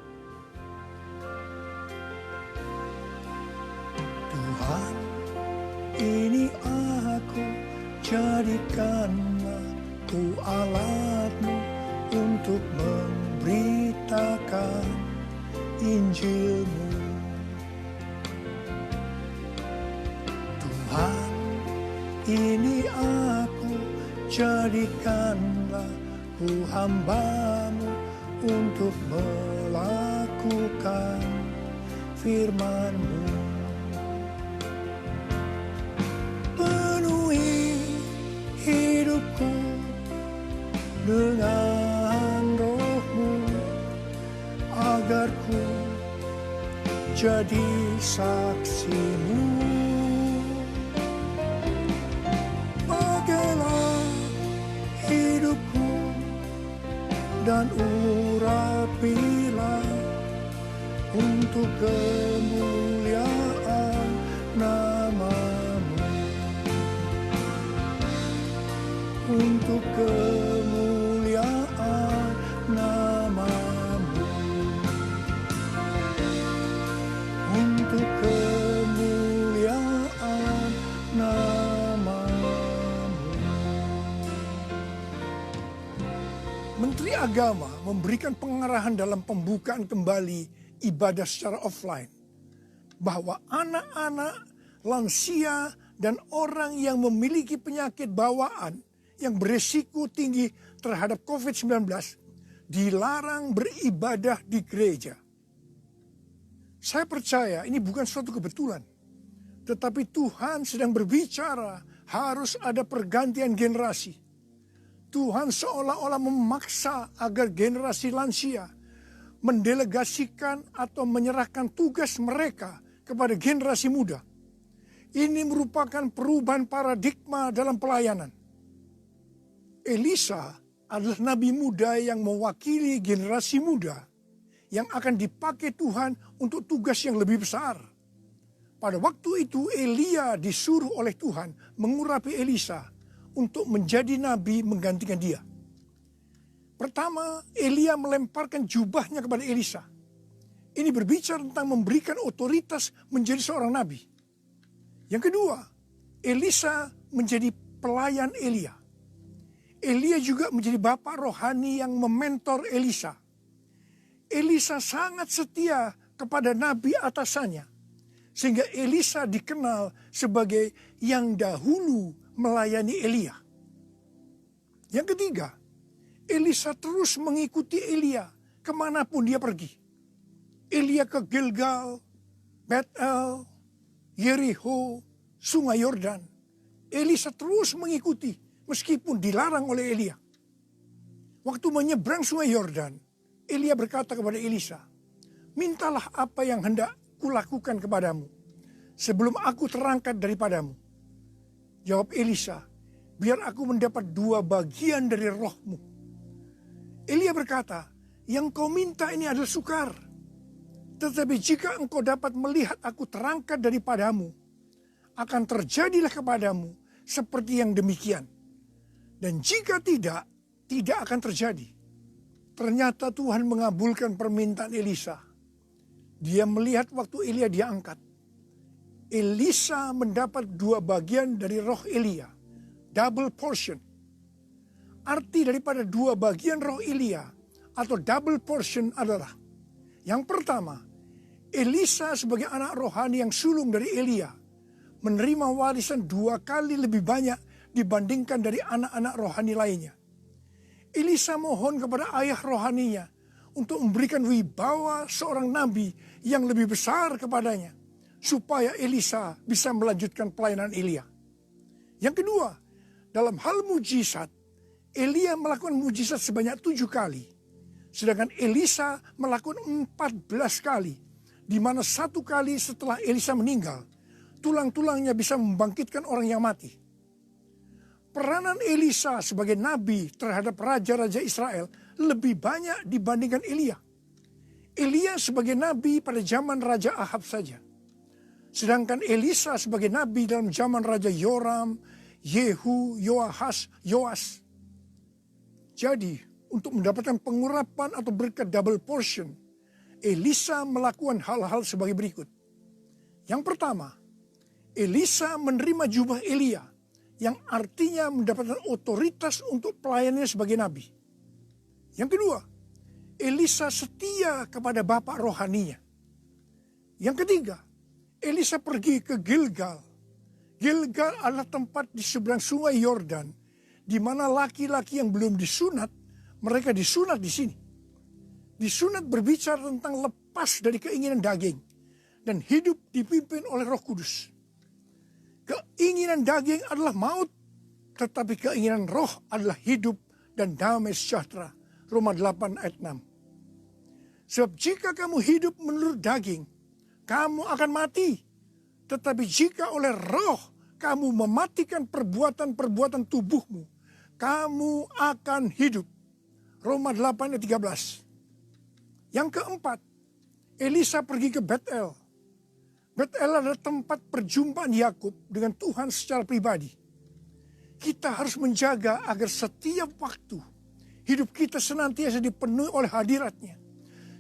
Tuhan, ini aku, jadikanlah ku alatmu untuk memberitakan Injilmu. Tuhan, ini aku, jadikanlah ku hamba-Mu untuk melakukan firman-Mu. Penuhi hidupku dengan Roh-Mu agar ku jadi saksi-Mu. Dan urapilah untuk kemuliaan nama-Mu, untuk kemuliaan nama-Mu, untuk kemuliaan nama-Mu. Menteri Agama memberikan pengarahan dalam pembukaan kembali ibadah secara offline. Bahwa anak-anak, lansia, dan orang yang memiliki penyakit bawaan yang beresiko tinggi terhadap COVID-19 dilarang beribadah di gereja. Saya percaya ini bukan suatu kebetulan. Tetapi Tuhan sedang berbicara harus ada pergantian generasi. Tuhan seolah-olah memaksa agar generasi lansia mendelegasikan atau menyerahkan tugas mereka kepada generasi muda. Ini merupakan perubahan paradigma dalam pelayanan. Elisa adalah nabi muda yang mewakili generasi muda yang akan dipakai Tuhan untuk tugas yang lebih besar. Pada waktu itu Elia disuruh oleh Tuhan mengurapi Elisa untuk menjadi nabi menggantikan dia. Pertama, Elia melemparkan jubahnya kepada Elisa. Ini berbicara tentang memberikan otoritas menjadi seorang nabi. Yang kedua, Elisa menjadi pelayan Elia. Elia juga menjadi bapak rohani yang mementor Elisa. Elisa sangat setia kepada nabi atasannya. Sehingga Elisa dikenal sebagai yang dahulu melayani Elia. Yang ketiga, Elisa terus mengikuti Elia kemanapun dia pergi. Elia ke Gilgal, Bethel, Yericho, Sungai Yordan. Elisa terus mengikuti meskipun dilarang oleh Elia. Waktu menyeberang Sungai Yordan, Elia berkata kepada Elisa, "Mintalah apa yang hendak kulakukan kepadamu sebelum aku terangkat daripadamu." Jawab Elisa, "Biar aku mendapat 2 bagian dari rohmu." Elia berkata, "Yang kau minta ini adalah sukar. Tetapi jika engkau dapat melihat aku terangkat daripadamu, akan terjadilah kepadamu seperti yang demikian. Dan jika tidak, tidak akan terjadi." Ternyata Tuhan mengabulkan permintaan Elisa. Dia melihat waktu Elia diangkat. Elisa mendapat 2 bagian dari roh Elia. Double portion. Arti daripada 2 bagian roh Elia atau double portion adalah, yang pertama, Elisa sebagai anak rohani yang sulung dari Elia menerima warisan 2 kali lebih banyak dibandingkan dari anak-anak rohani lainnya. Elisa mohon kepada ayah rohaninya untuk memberikan wibawa seorang nabi yang lebih besar kepadanya, supaya Elisa bisa melanjutkan pelayanan Elia. Yang kedua, dalam hal mujizat, Elia melakukan mujizat sebanyak 7 kali. Sedangkan Elisa melakukan 14 kali. Di mana 1 kali setelah Elisa meninggal, tulang-tulangnya bisa membangkitkan orang yang mati. Peranan Elisa sebagai nabi terhadap raja-raja Israel lebih banyak dibandingkan Elia. Elia sebagai nabi pada zaman Raja Ahab saja. Sedangkan Elisa sebagai nabi dalam zaman Raja Yoram, Yehu, Yoahas, Yoas. Jadi, untuk mendapatkan pengurapan atau berkat double portion, Elisa melakukan hal-hal sebagai berikut. Yang pertama, Elisa menerima jubah Elia, yang artinya mendapatkan otoritas untuk pelayanannya sebagai nabi. Yang kedua, Elisa setia kepada bapak rohaninya. Yang ketiga, Elisa pergi ke Gilgal. Gilgal adalah tempat di seberang Sungai Yordan, di mana laki-laki yang belum disunat, mereka disunat di sini. Disunat berbicara tentang lepas dari keinginan daging dan hidup dipimpin oleh Roh Kudus. Keinginan daging adalah maut, tetapi keinginan roh adalah hidup dan damai sejahtera. Roma 8 ayat 6. Sebab jika kamu hidup menurut daging, kamu akan mati. Tetapi jika oleh roh kamu mematikan perbuatan-perbuatan tubuhmu, kamu akan hidup. Roma 8 ayat 13. Yang keempat, Elisa pergi ke Bethel. Bethel adalah tempat perjumpaan Yakub dengan Tuhan secara pribadi. Kita harus menjaga agar setiap waktu hidup kita senantiasa dipenuhi oleh hadirat-Nya.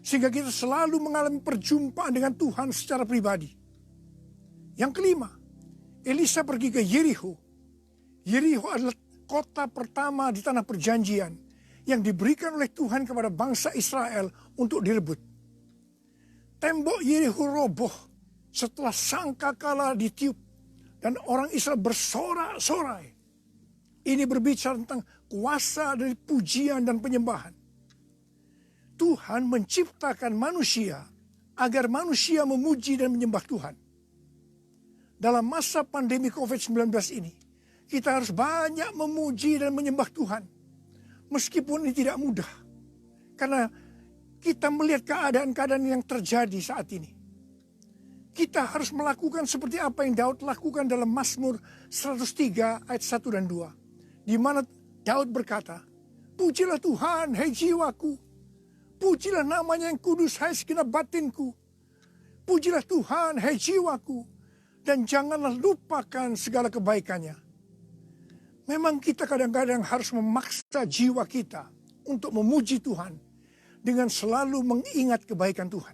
Sehingga kita selalu mengalami perjumpaan dengan Tuhan secara pribadi. Yang kelima, Elisa pergi ke Yericho. Yericho adalah kota pertama di tanah perjanjian yang diberikan oleh Tuhan kepada bangsa Israel untuk direbut. Tembok Yerikho roboh setelah sangkakala ditiup dan orang Israel bersorak-sorai. Ini berbicara tentang kuasa dari pujian dan penyembahan. Tuhan menciptakan manusia agar manusia memuji dan menyembah Tuhan. Dalam masa pandemi COVID-19 ini, kita harus banyak memuji dan menyembah Tuhan. Meskipun ini tidak mudah. Karena kita melihat keadaan-keadaan yang terjadi saat ini. Kita harus melakukan seperti apa yang Daud lakukan dalam Mazmur 103 ayat 1 dan 2. Di mana Daud berkata, "Pujilah Tuhan, hai jiwaku. Pujilah namanya yang kudus, hai segenap batinku. Pujilah Tuhan, hai jiwaku. Dan janganlah lupakan segala kebaikannya." Memang kita kadang-kadang harus memaksa jiwa kita untuk memuji Tuhan dengan selalu mengingat kebaikan Tuhan.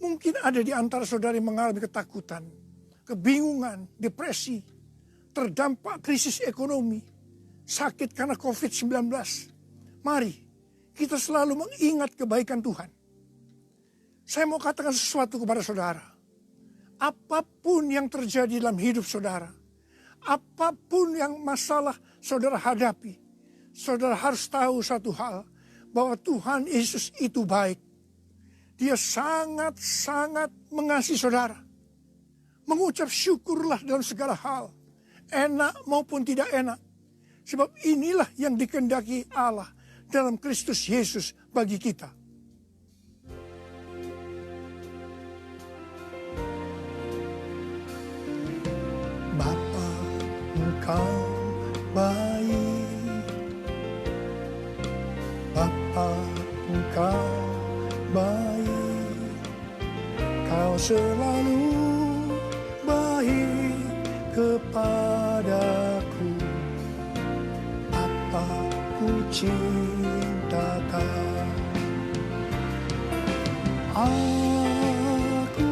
Mungkin ada di antara saudara yang mengalami ketakutan, kebingungan, depresi, terdampak krisis ekonomi, sakit karena COVID-19. Mari kita selalu mengingat kebaikan Tuhan. Saya mau katakan sesuatu kepada saudara. Apapun yang terjadi dalam hidup saudara, apapun yang masalah saudara hadapi, saudara harus tahu satu hal, bahwa Tuhan Yesus itu baik. Dia sangat-sangat mengasihi saudara. Mengucap syukurlah dalam segala hal, enak maupun tidak enak. Sebab inilah yang dikehendaki Allah dalam Kristus Yesus bagi kita. Bapa, Engkau baik. Bapa, Engkau baik. Kau selalu baik kepadaku. Bapa, ku cinta Kau. Aku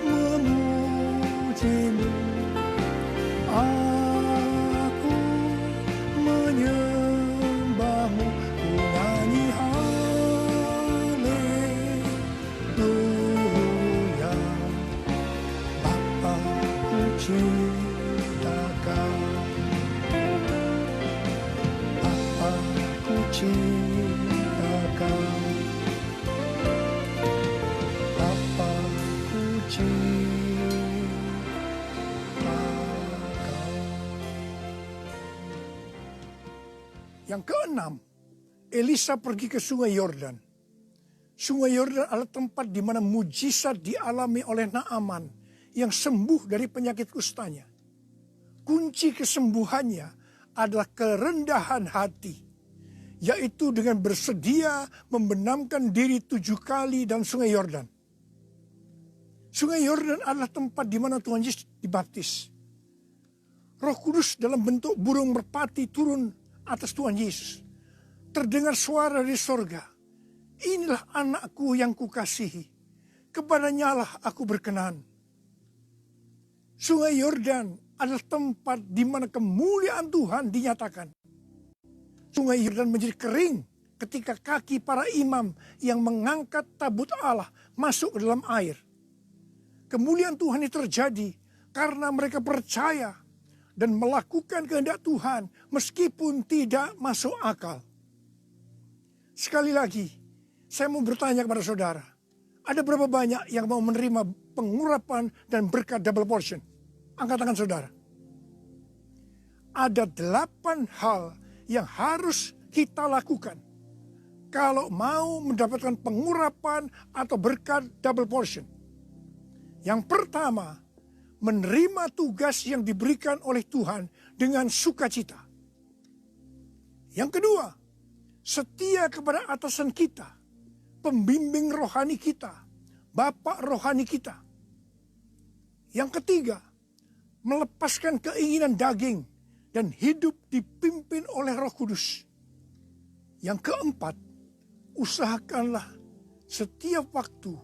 memujimu. Aku menyembahmu, ku nyanyi haleluya. Bapa, ku cinta Kau. Bapa, ku cinta Kau. Bapa, ku cinta Kau. Yang keenam, Elisa pergi ke Sungai Yordan. Sungai Yordan adalah tempat di mana mujizat dialami oleh Naaman yang sembuh dari penyakit kustanya. Kunci kesembuhannya adalah kerendahan hati, yaitu dengan bersedia membenamkan diri 7 kali dalam Sungai Yordan. Sungai Yordan adalah tempat di mana Tuhan Yesus dibaptis. Roh Kudus dalam bentuk burung merpati turun atas Tuhan Yesus. Terdengar suara dari sorga. Inilah anakku yang kukasihi. Kepadanya lah aku berkenan. Sungai Yordan adalah tempat di mana kemuliaan Tuhan dinyatakan. Sungai Yordan menjadi kering ketika kaki para imam yang mengangkat tabut Allah masuk ke dalam air. Kemuliaan Tuhan ini terjadi karena mereka percaya dan melakukan kehendak Tuhan meskipun tidak masuk akal. Sekali lagi, saya mau bertanya kepada saudara, ada berapa banyak yang mau menerima pengurapan dan berkat double portion? Angkat tangan saudara. Ada 8 hal yang harus kita lakukan kalau mau mendapatkan pengurapan atau berkat double portion. Yang pertama, menerima tugas yang diberikan oleh Tuhan dengan sukacita. Yang kedua, setia kepada atasan kita, pembimbing rohani kita, bapak rohani kita. Yang ketiga, melepaskan keinginan daging dan hidup dipimpin oleh Roh Kudus. Yang keempat, usahakanlah setiap waktu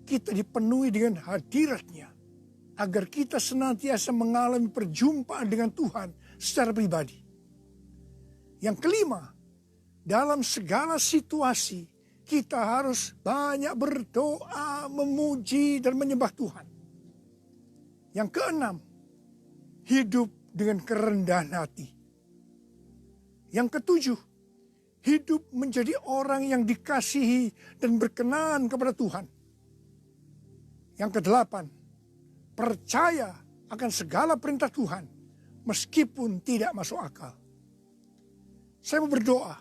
kita dipenuhi dengan hadirat-Nya, agar kita senantiasa mengalami perjumpaan dengan Tuhan secara pribadi. Yang kelima, dalam segala situasi kita harus banyak berdoa, memuji dan menyembah Tuhan. Yang keenam, hidup dengan kerendahan hati. Yang ketujuh, hidup menjadi orang yang dikasihi dan berkenan kepada Tuhan. Yang kedelapan, percaya akan segala perintah Tuhan meskipun tidak masuk akal. Saya mau berdoa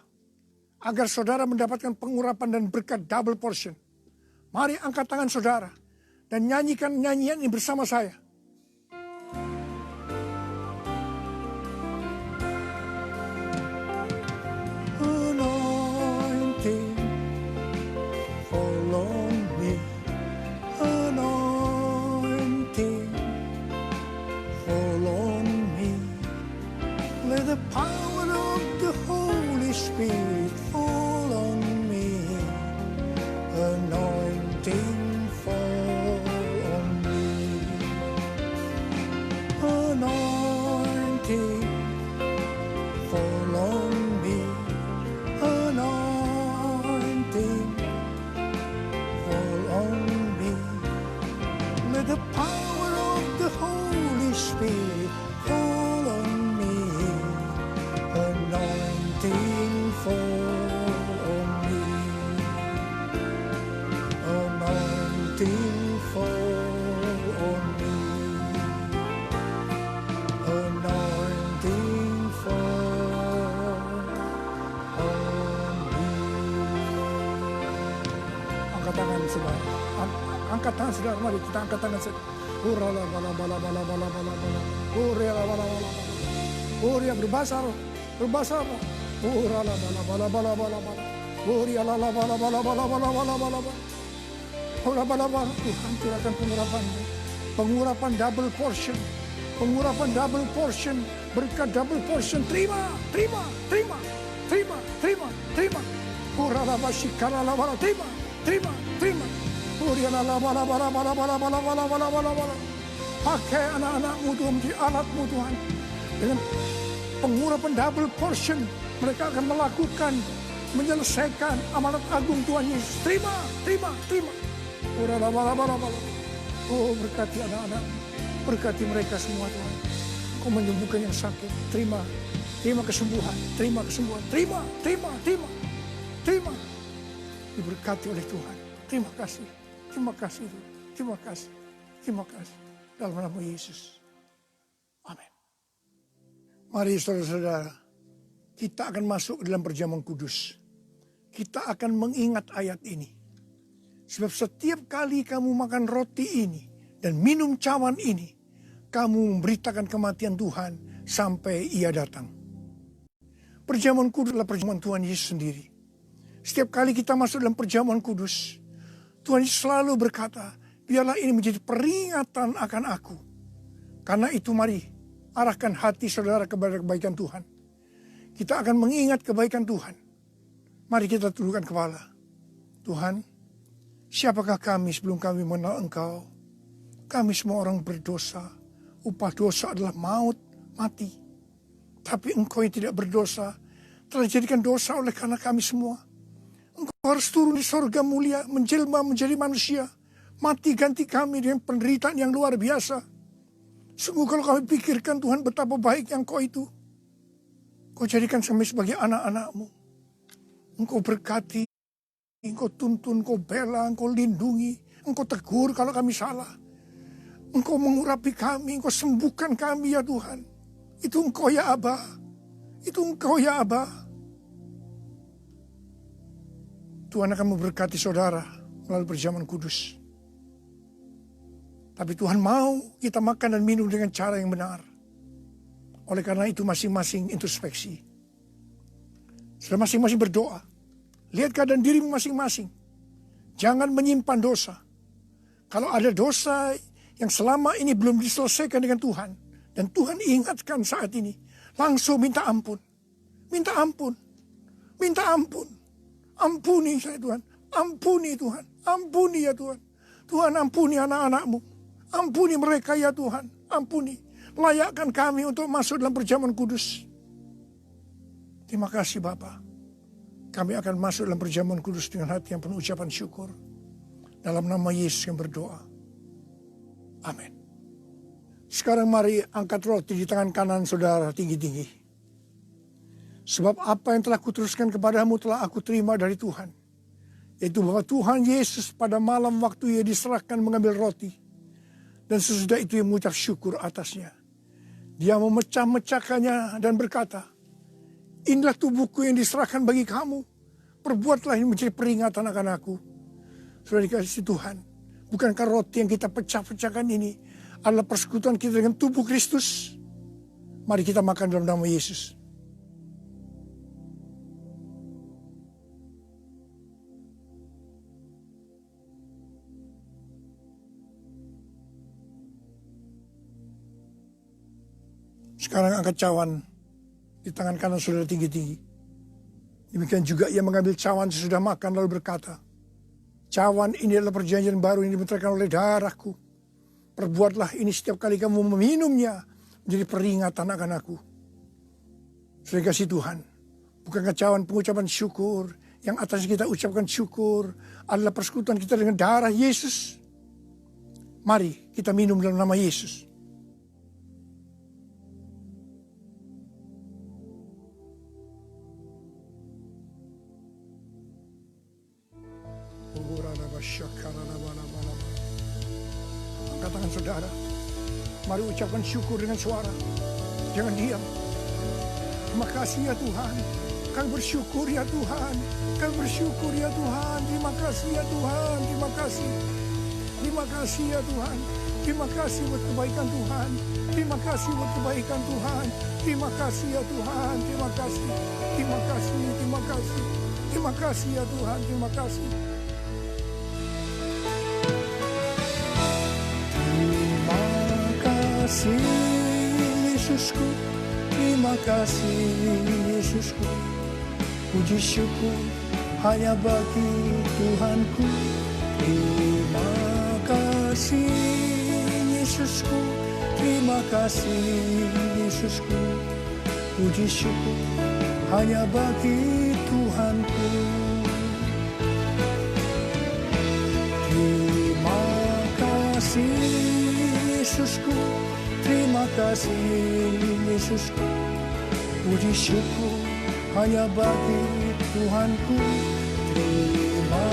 agar saudara mendapatkan pengurapan dan berkat double portion. Mari angkat tangan saudara dan nyanyikan nyanyian ini bersama saya. Anointing fall on me. Anointing fall on me. Let the power of the Holy Spirit fall on me. Anointing fall on me. Anointing fall on me. Anointing fall on me. Let the power of the Holy Spirit fall on me. Anointing fall on me. Anointing fall on me. Anointing fall on me. Angkat tangan saudara. Angkat tangan saudara. Mari kita angkat tangan saudara. Urala bala bala bala bala bala bala. Urala bala bala bala. Uria berbahasa roh. Berbahasa roh. Urala bala bala bala bala bala. Uria la la bala bala bala bala bala bala bala. Ura bala bala. Tuhan curahkan pengurapan. Pengurapan double portion. Pengurapan double portion. Berkat double portion. Terima. Terima. Terima. Terima. Terima. Terima. Urala basikala la bala. Terima. Terima. Terima. Uria la la bala bala bala bala bala bala bala bala bala. Pakai anak-anakmu Tuhan menjadi alatmu Tuhan. Dengan pengurapan double portion. Mereka akan melakukan, menyelesaikan amanat agung Tuhan Yesus. Terima, terima, terima. Oh berkati anak-anak. Berkati mereka semua Tuhan. Kau menyembuhkan yang sakit. Terima, terima kesembuhan. Terima kesembuhan. Terima, terima, terima. Terima. Diberkati oleh Tuhan. Terima kasih. Terima kasih. Terima kasih. Terima kasih. Dalam nama Yesus. Amin. Mari saudara-saudara, kita akan masuk ke dalam perjamuan kudus. Kita akan mengingat ayat ini. Sebab setiap kali kamu makan roti ini dan minum cawan ini, kamu memberitakan kematian Tuhan sampai Ia datang. Perjamuan kudus adalah perjamuan Tuhan Yesus sendiri. Setiap kali kita masuk dalam perjamuan kudus, Tuhan Yesus selalu berkata, biarlah ini menjadi peringatan akan aku. Karena itu mari arahkan hati saudara kepada kebaikan Tuhan. Kita akan mengingat kebaikan Tuhan. Mari kita tundukkan kepala. Tuhan, siapakah kami sebelum kami mengenal Engkau? Kami semua orang berdosa. Upah dosa adalah maut, mati. Tapi Engkau yang tidak berdosa telah dijadikan dosa oleh karena kami semua. Engkau harus turun di sorga mulia, menjelma menjadi manusia. Mati ganti kami dengan penderitaan yang luar biasa. Sungguh kalau kami pikirkan Tuhan betapa baiknya Engkau itu. Kau jadikan kami sebagai anak-anak-Mu. Engkau berkati, Engkau tuntun, Engkau bela, Engkau lindungi. Engkau tegur kalau kami salah. Engkau mengurapi kami, Engkau sembuhkan kami ya Tuhan. Itu Engkau ya Aba. Itu Engkau ya Aba. Tuhan akan memberkati saudara melalui perjamuan kudus. Tapi Tuhan mau kita makan dan minum dengan cara yang benar. Oleh karena itu masing-masing introspeksi. Sudah masing-masing berdoa. Lihat keadaan dirimu masing-masing. Jangan menyimpan dosa. Kalau ada dosa yang selama ini belum diselesaikan dengan Tuhan. Dan Tuhan ingatkan saat ini. Langsung minta ampun. Minta ampun. Minta ampun. Ampuni saya Tuhan. Ampuni Tuhan. Ampuni ya Tuhan. Tuhan ampuni anak-anak-Mu. Ampuni mereka ya Tuhan. Ampuni. Layakkan kami untuk masuk dalam perjamuan kudus. Terima kasih Bapa. Kami akan masuk dalam perjamuan kudus dengan hati yang penuh ucapan syukur. Dalam nama Yesus yang berdoa. Amin. Sekarang mari angkat roti di tangan kanan saudara tinggi-tinggi. Sebab apa yang telah kuteruskan kepadamu telah aku terima dari Tuhan. Yaitu bahwa Tuhan Yesus pada malam waktu ia diserahkan mengambil roti. Dan sesudah itu ia mengucap syukur atasnya. Dia memecah-mecahkannya dan berkata, inilah tubuhku yang diserahkan bagi kamu. Perbuatlah ini menjadi peringatan akan aku. Sudah dikasih Tuhan. Bukankah roti yang kita pecah-pecahkan ini adalah persekutuan kita dengan tubuh Kristus? Mari kita makan dalam nama Yesus. Sekarang angkat cawan di tangan kanan saudara tinggi-tinggi. Demikian juga ia mengambil cawan sesudah makan lalu berkata, cawan ini adalah perjanjian baru yang dibenterkan oleh darahku. Perbuatlah ini setiap kali kamu meminumnya menjadi peringatan akan aku. Sudah kasih Tuhan, bukankah cawan pengucapan syukur yang atas kita ucapkan syukur adalah persekutuan kita dengan darah Yesus? Mari kita minum dalam nama Yesus. Angkat tangan saudara. Mari ucapkan syukur dengan suara. Jangan diam. Terima kasih ya Tuhan. Kami bersyukur ya Tuhan. Kami bersyukur ya Tuhan. Terima kasih ya Tuhan. Terima kasih. Terima kasih ya Tuhan. Terima kasih buat kebaikan Tuhan. Terima kasih buat kebaikan Tuhan. Terima kasih ya Tuhan. Terima kasih. Terima kasih. Terima kasih. Terima kasih ya Tuhan. Terima kasih. Terima kasih Yesusku, terima kasih Yesusku. Puji syukur hanya bagi Tuhanku. Terima kasih Yesusku, terima kasih Yesusku. Puji syukur hanya bagi Tuhanku. Terima kasih Yesusku, terima kasih Yesusku. Puji syukur hanya bagi Tuhanku. Terima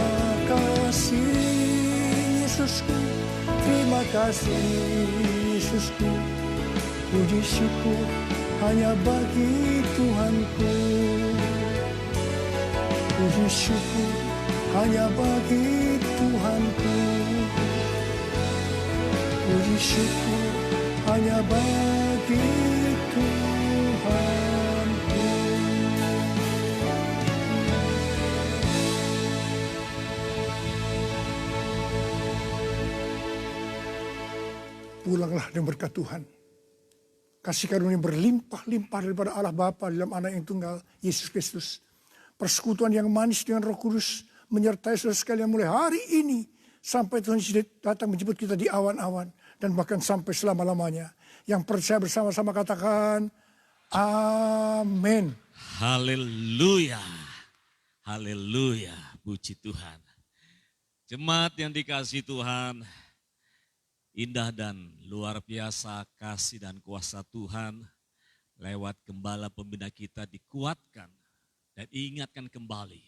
kasih Yesusku, terima kasih Yesusku. Puji syukur hanya bagi Tuhanku. Puji syukur hanya bagi Tuhanku. Puji syukur hanya bagi Tuhanku. Pulanglah dengan berkat Tuhan. Kasih karunia berlimpah-limpah daripada Allah Bapa dalam Anak yang tunggal, Yesus Kristus. Persekutuan yang manis dengan Roh Kudus menyertai saudara sekalian mulai hari ini sampai Tuhan datang menjemput kita di awan-awan dan bahkan sampai selama-lamanya. Yang percaya bersama-sama katakan amin. Haleluya. Haleluya. Puji Tuhan. Jemaat yang dikasihi Tuhan, indah dan luar biasa kasih dan kuasa Tuhan lewat gembala pembina kita dikuatkan dan ingatkan kembali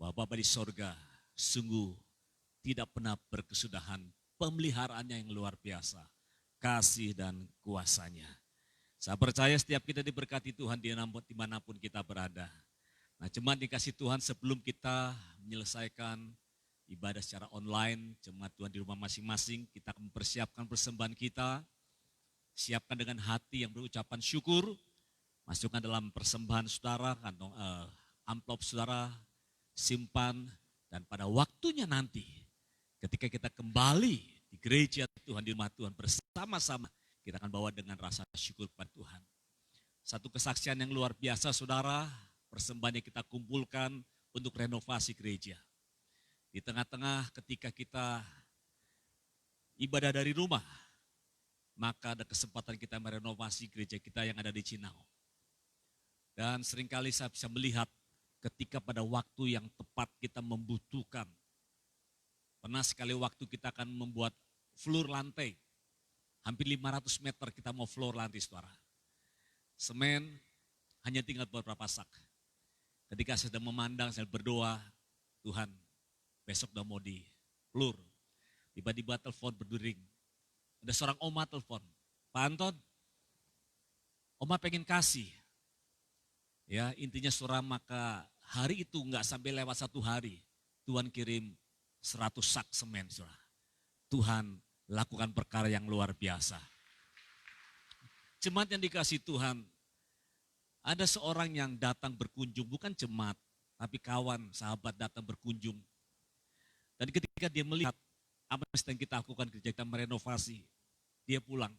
bahwa Bapa di sorga sungguh tidak pernah berkesudahan, pemeliharaannya yang luar biasa, kasih dan kuasanya. Saya percaya setiap kita diberkati Tuhan dimanapun kita berada. Nah, jemaat dikasih Tuhan, sebelum kita menyelesaikan ibadah secara online, jemaat Tuhan di rumah masing-masing, kita akan mempersiapkan persembahan kita. Siapkan dengan hati yang berucapan syukur, masukkan dalam persembahan saudara, kantong amplop saudara, simpan, dan pada waktunya nanti, ketika kita kembali di gereja Tuhan, di rumah Tuhan bersama-sama, kita akan bawa dengan rasa syukur kepada Tuhan. Satu kesaksian yang luar biasa saudara, persembahan yang kita kumpulkan untuk renovasi gereja. Di tengah-tengah ketika kita ibadah dari rumah, maka ada kesempatan kita merenovasi gereja kita yang ada di Cinau. Dan seringkali saya bisa melihat ketika pada waktu yang tepat kita membutuhkan. Pernah sekali waktu kita akan membuat floor lantai. Hampir 500 meter kita mau floor lantai, saudara. Semen hanya tinggal beberapa sak. Ketika saya sedang memandang, saya berdoa, Tuhan besok udah mau di floor. Tiba-tiba telepon berdering. Ada seorang oma telepon, Pak Anton, oma pengen kasih. Ya, intinya saudara, maka hari itu nggak sampai lewat 1 hari, Tuhan kirim 100 sak semen, saudara. Tuhan lakukan perkara yang luar biasa. Jemaat yang dikasih Tuhan, ada seorang yang datang berkunjung, bukan jemaat, tapi kawan, sahabat datang berkunjung. Dan ketika dia melihat apa yang sedang kita lakukan, kerja kita merenovasi, dia pulang.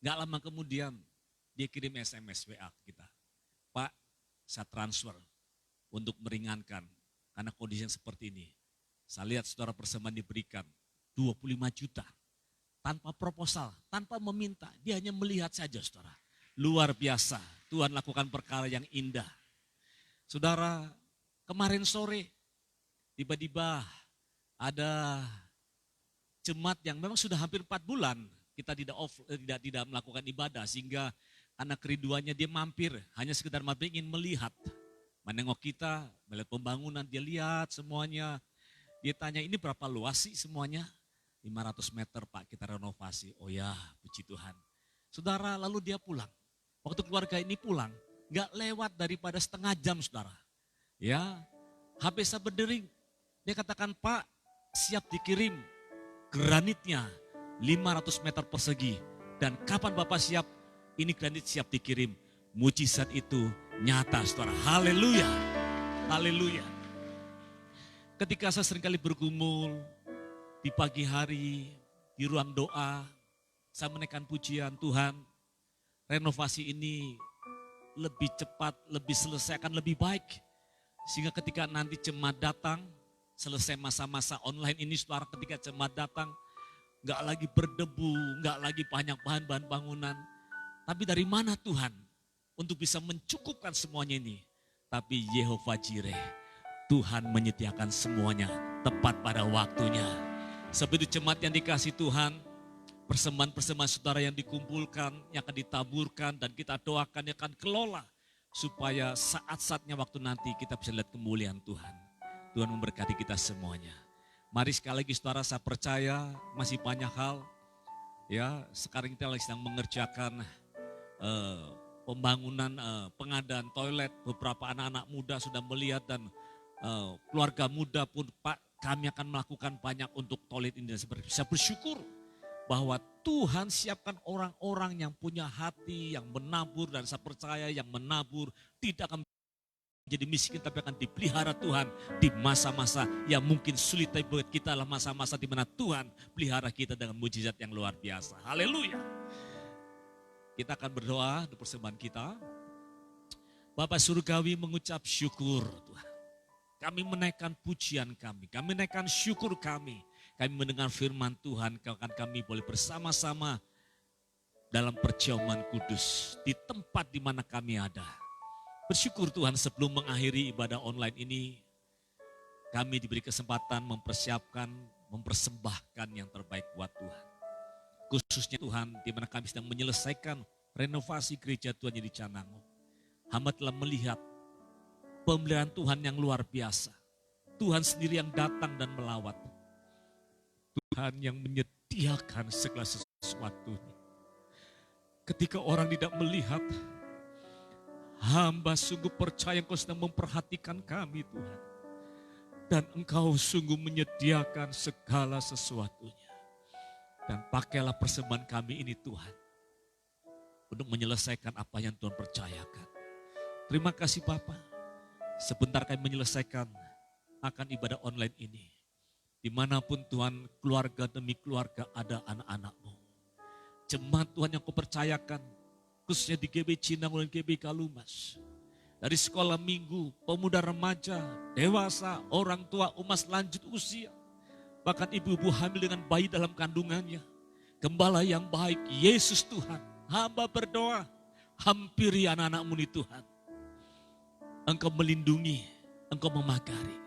Nggak lama kemudian, dia kirim SMS WA kita. Pak, saya transfer untuk meringankan, karena kondisi yang seperti ini. Saya lihat saudara persembahan diberikan 25 juta. Tanpa proposal, tanpa meminta, dia hanya melihat saja, saudara. Luar biasa, Tuhan lakukan perkara yang indah. Saudara, kemarin sore, tiba-tiba ada jemaat yang memang sudah hampir 4 bulan, kita tidak melakukan ibadah, sehingga karena kerinduannya dia mampir, hanya sekedar mampir ingin melihat. Menengok kita, melihat pembangunan, dia lihat semuanya. Dia tanya, ini berapa luas sih semuanya? 500 meter Pak, kita renovasi. Oh ya, puji Tuhan. Saudara, lalu dia pulang. Waktu keluarga ini pulang, gak lewat daripada setengah jam, saudara. Ya, HP saya berdering. Dia katakan, Pak, siap dikirim granitnya 500 meter persegi. Dan kapan Bapak siap? Ini granit siap dikirim. Mujizat itu nyata, saudara. Haleluya. Haleluya. Ketika saya seringkali bergumul, di pagi hari, di ruang doa, saya menaikkan pujian, Tuhan, renovasi ini lebih cepat, lebih selesai, akan lebih baik. Sehingga ketika nanti jemaat datang, selesai masa-masa online ini, saudara, ketika jemaat datang, nggak lagi berdebu, nggak lagi banyak bahan-bahan bangunan. Tapi dari mana Tuhan untuk bisa mencukupkan semuanya ini? Tapi Yehova Jireh, Tuhan menyediakan semuanya tepat pada waktunya. Seperti jemaat yang dikasih Tuhan, persembahan-persembahan saudara yang dikumpulkan, yang akan ditaburkan, dan kita doakan yang akan kelola. Supaya saat-saatnya waktu nanti kita bisa lihat kemuliaan Tuhan. Tuhan memberkati kita semuanya. Mari sekali lagi saudara, saya percaya masih banyak hal. Ya, sekarang kita lagi sedang mengerjakan pembangunan, pengadaan toilet. Beberapa anak-anak muda sudah melihat dan keluarga muda pun, Pak, kami akan melakukan banyak untuk toilet ini. Saya bersyukur bahwa Tuhan siapkan orang-orang yang punya hati, yang menabur, dan saya percaya yang menabur tidak akan menjadi miskin, tapi akan dipelihara Tuhan di masa-masa yang mungkin sulit, tapi buat kita adalah masa-masa di mana Tuhan pelihara kita dengan mujizat yang luar biasa. Haleluya. Kita akan berdoa di persembahan kita. Bapak Surgawi mengucap syukur Tuhan. Kami menaikkan pujian kami menaikkan syukur kami mendengar firman Tuhan, akan kami boleh bersama-sama dalam perjamuan kudus di tempat di mana kami ada. Bersyukur Tuhan, sebelum mengakhiri ibadah online ini, kami diberi kesempatan mempersiapkan, mempersembahkan yang terbaik buat Tuhan. Khususnya Tuhan, di mana kami sedang menyelesaikan renovasi gereja Tuhan yang di Canango. Hamba telah melihat pemeliharaan Tuhan yang luar biasa. Tuhan sendiri yang datang dan melawat. Tuhan yang menyediakan segala sesuatunya. Ketika orang tidak melihat, hamba sungguh percaya Engkau sedang memperhatikan kami Tuhan. Dan Engkau sungguh menyediakan segala sesuatunya. Dan pakailah persembahan kami ini Tuhan, untuk menyelesaikan apa yang Tuhan percayakan. Terima kasih Bapa. Sebentar kami menyelesaikan akan ibadah online ini. Dimanapun Tuhan, keluarga demi keluarga ada anak-anak-Mu. Jemaat Tuhan yang Kau percayakan, khususnya di GB Cinango dan GB Kalumas. Dari sekolah minggu, pemuda remaja, dewasa, orang tua, umat lanjut usia. Bahkan ibu-ibu hamil dengan bayi dalam kandungannya. Gembala yang baik, Yesus Tuhan. Hamba berdoa, hampiri anak-anak-Mu ini Tuhan. Engkau melindungi, Engkau memagari.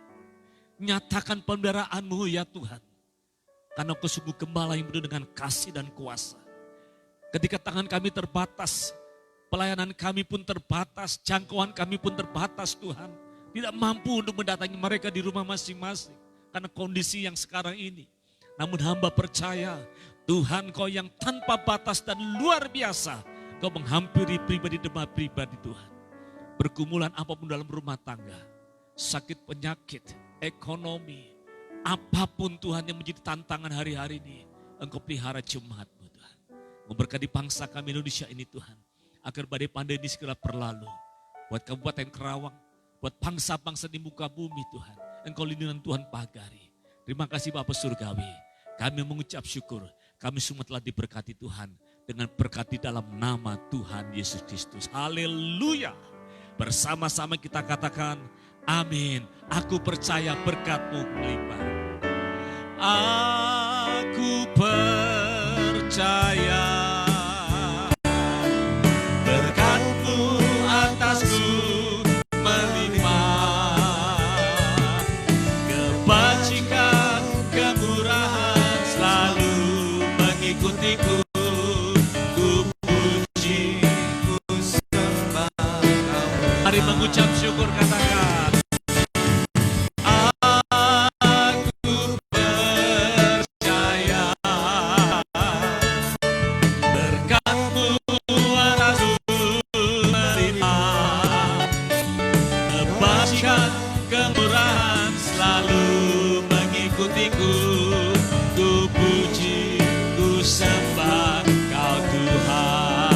Nyatakan pemeliharaan-Mu ya Tuhan. Karena Engkau sungguh gembala yang penuh dengan kasih dan kuasa. Ketika tangan kami terbatas, pelayanan kami pun terbatas, jangkauan kami pun terbatas Tuhan. Tidak mampu untuk mendatangi mereka di rumah masing-masing. Karena kondisi yang sekarang ini. Namun hamba percaya Tuhan Kau yang tanpa batas dan luar biasa. Kau menghampiri pribadi demi pribadi Tuhan. Pergumulan apapun dalam rumah tangga. Sakit penyakit, ekonomi. Apapun Tuhan yang menjadi tantangan hari-hari ini. Engkau pelihara jemaat-Mu Tuhan. Memberkati bangsa kami Indonesia ini Tuhan. Agar badai pandemi segera berlalu. Buat Kabupaten Kerawang. Buat bangsa-bangsa di muka bumi Tuhan. Engkau lindungan Tuhan pagari. Terima kasih Bapa Surgawi. Kami mengucap syukur. Kami semua telah diberkati Tuhan dengan berkat di dalam nama Tuhan Yesus Kristus. Haleluya. Bersama-sama kita katakan amin. Aku percaya berkat-Mu melimpah. Aku percaya berkat-Mu atasku melimpah. Kebajikan, kemurahan selalu mengikutiku. Ku puji, ku sembah Kau. Mari mengucap syukur, katakan. Aku percaya berkat-Mu atasku melimpah. Kebajikan, kemurahan selalu mengikutiku. Ku puji, ku sembah Kau Tuhan.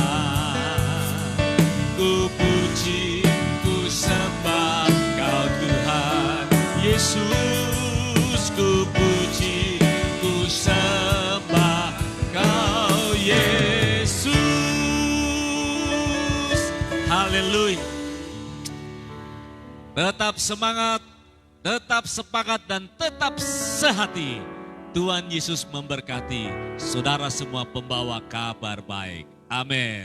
Ku puji, ku sembah Kau Tuhan. Yesus, ku puji, ku sembah Kau Yesus. Haleluya. Tetap semangat, tetap sepakat dan tetap sehati. Tuhan Yesus memberkati saudara semua pembawa kabar baik. Amin.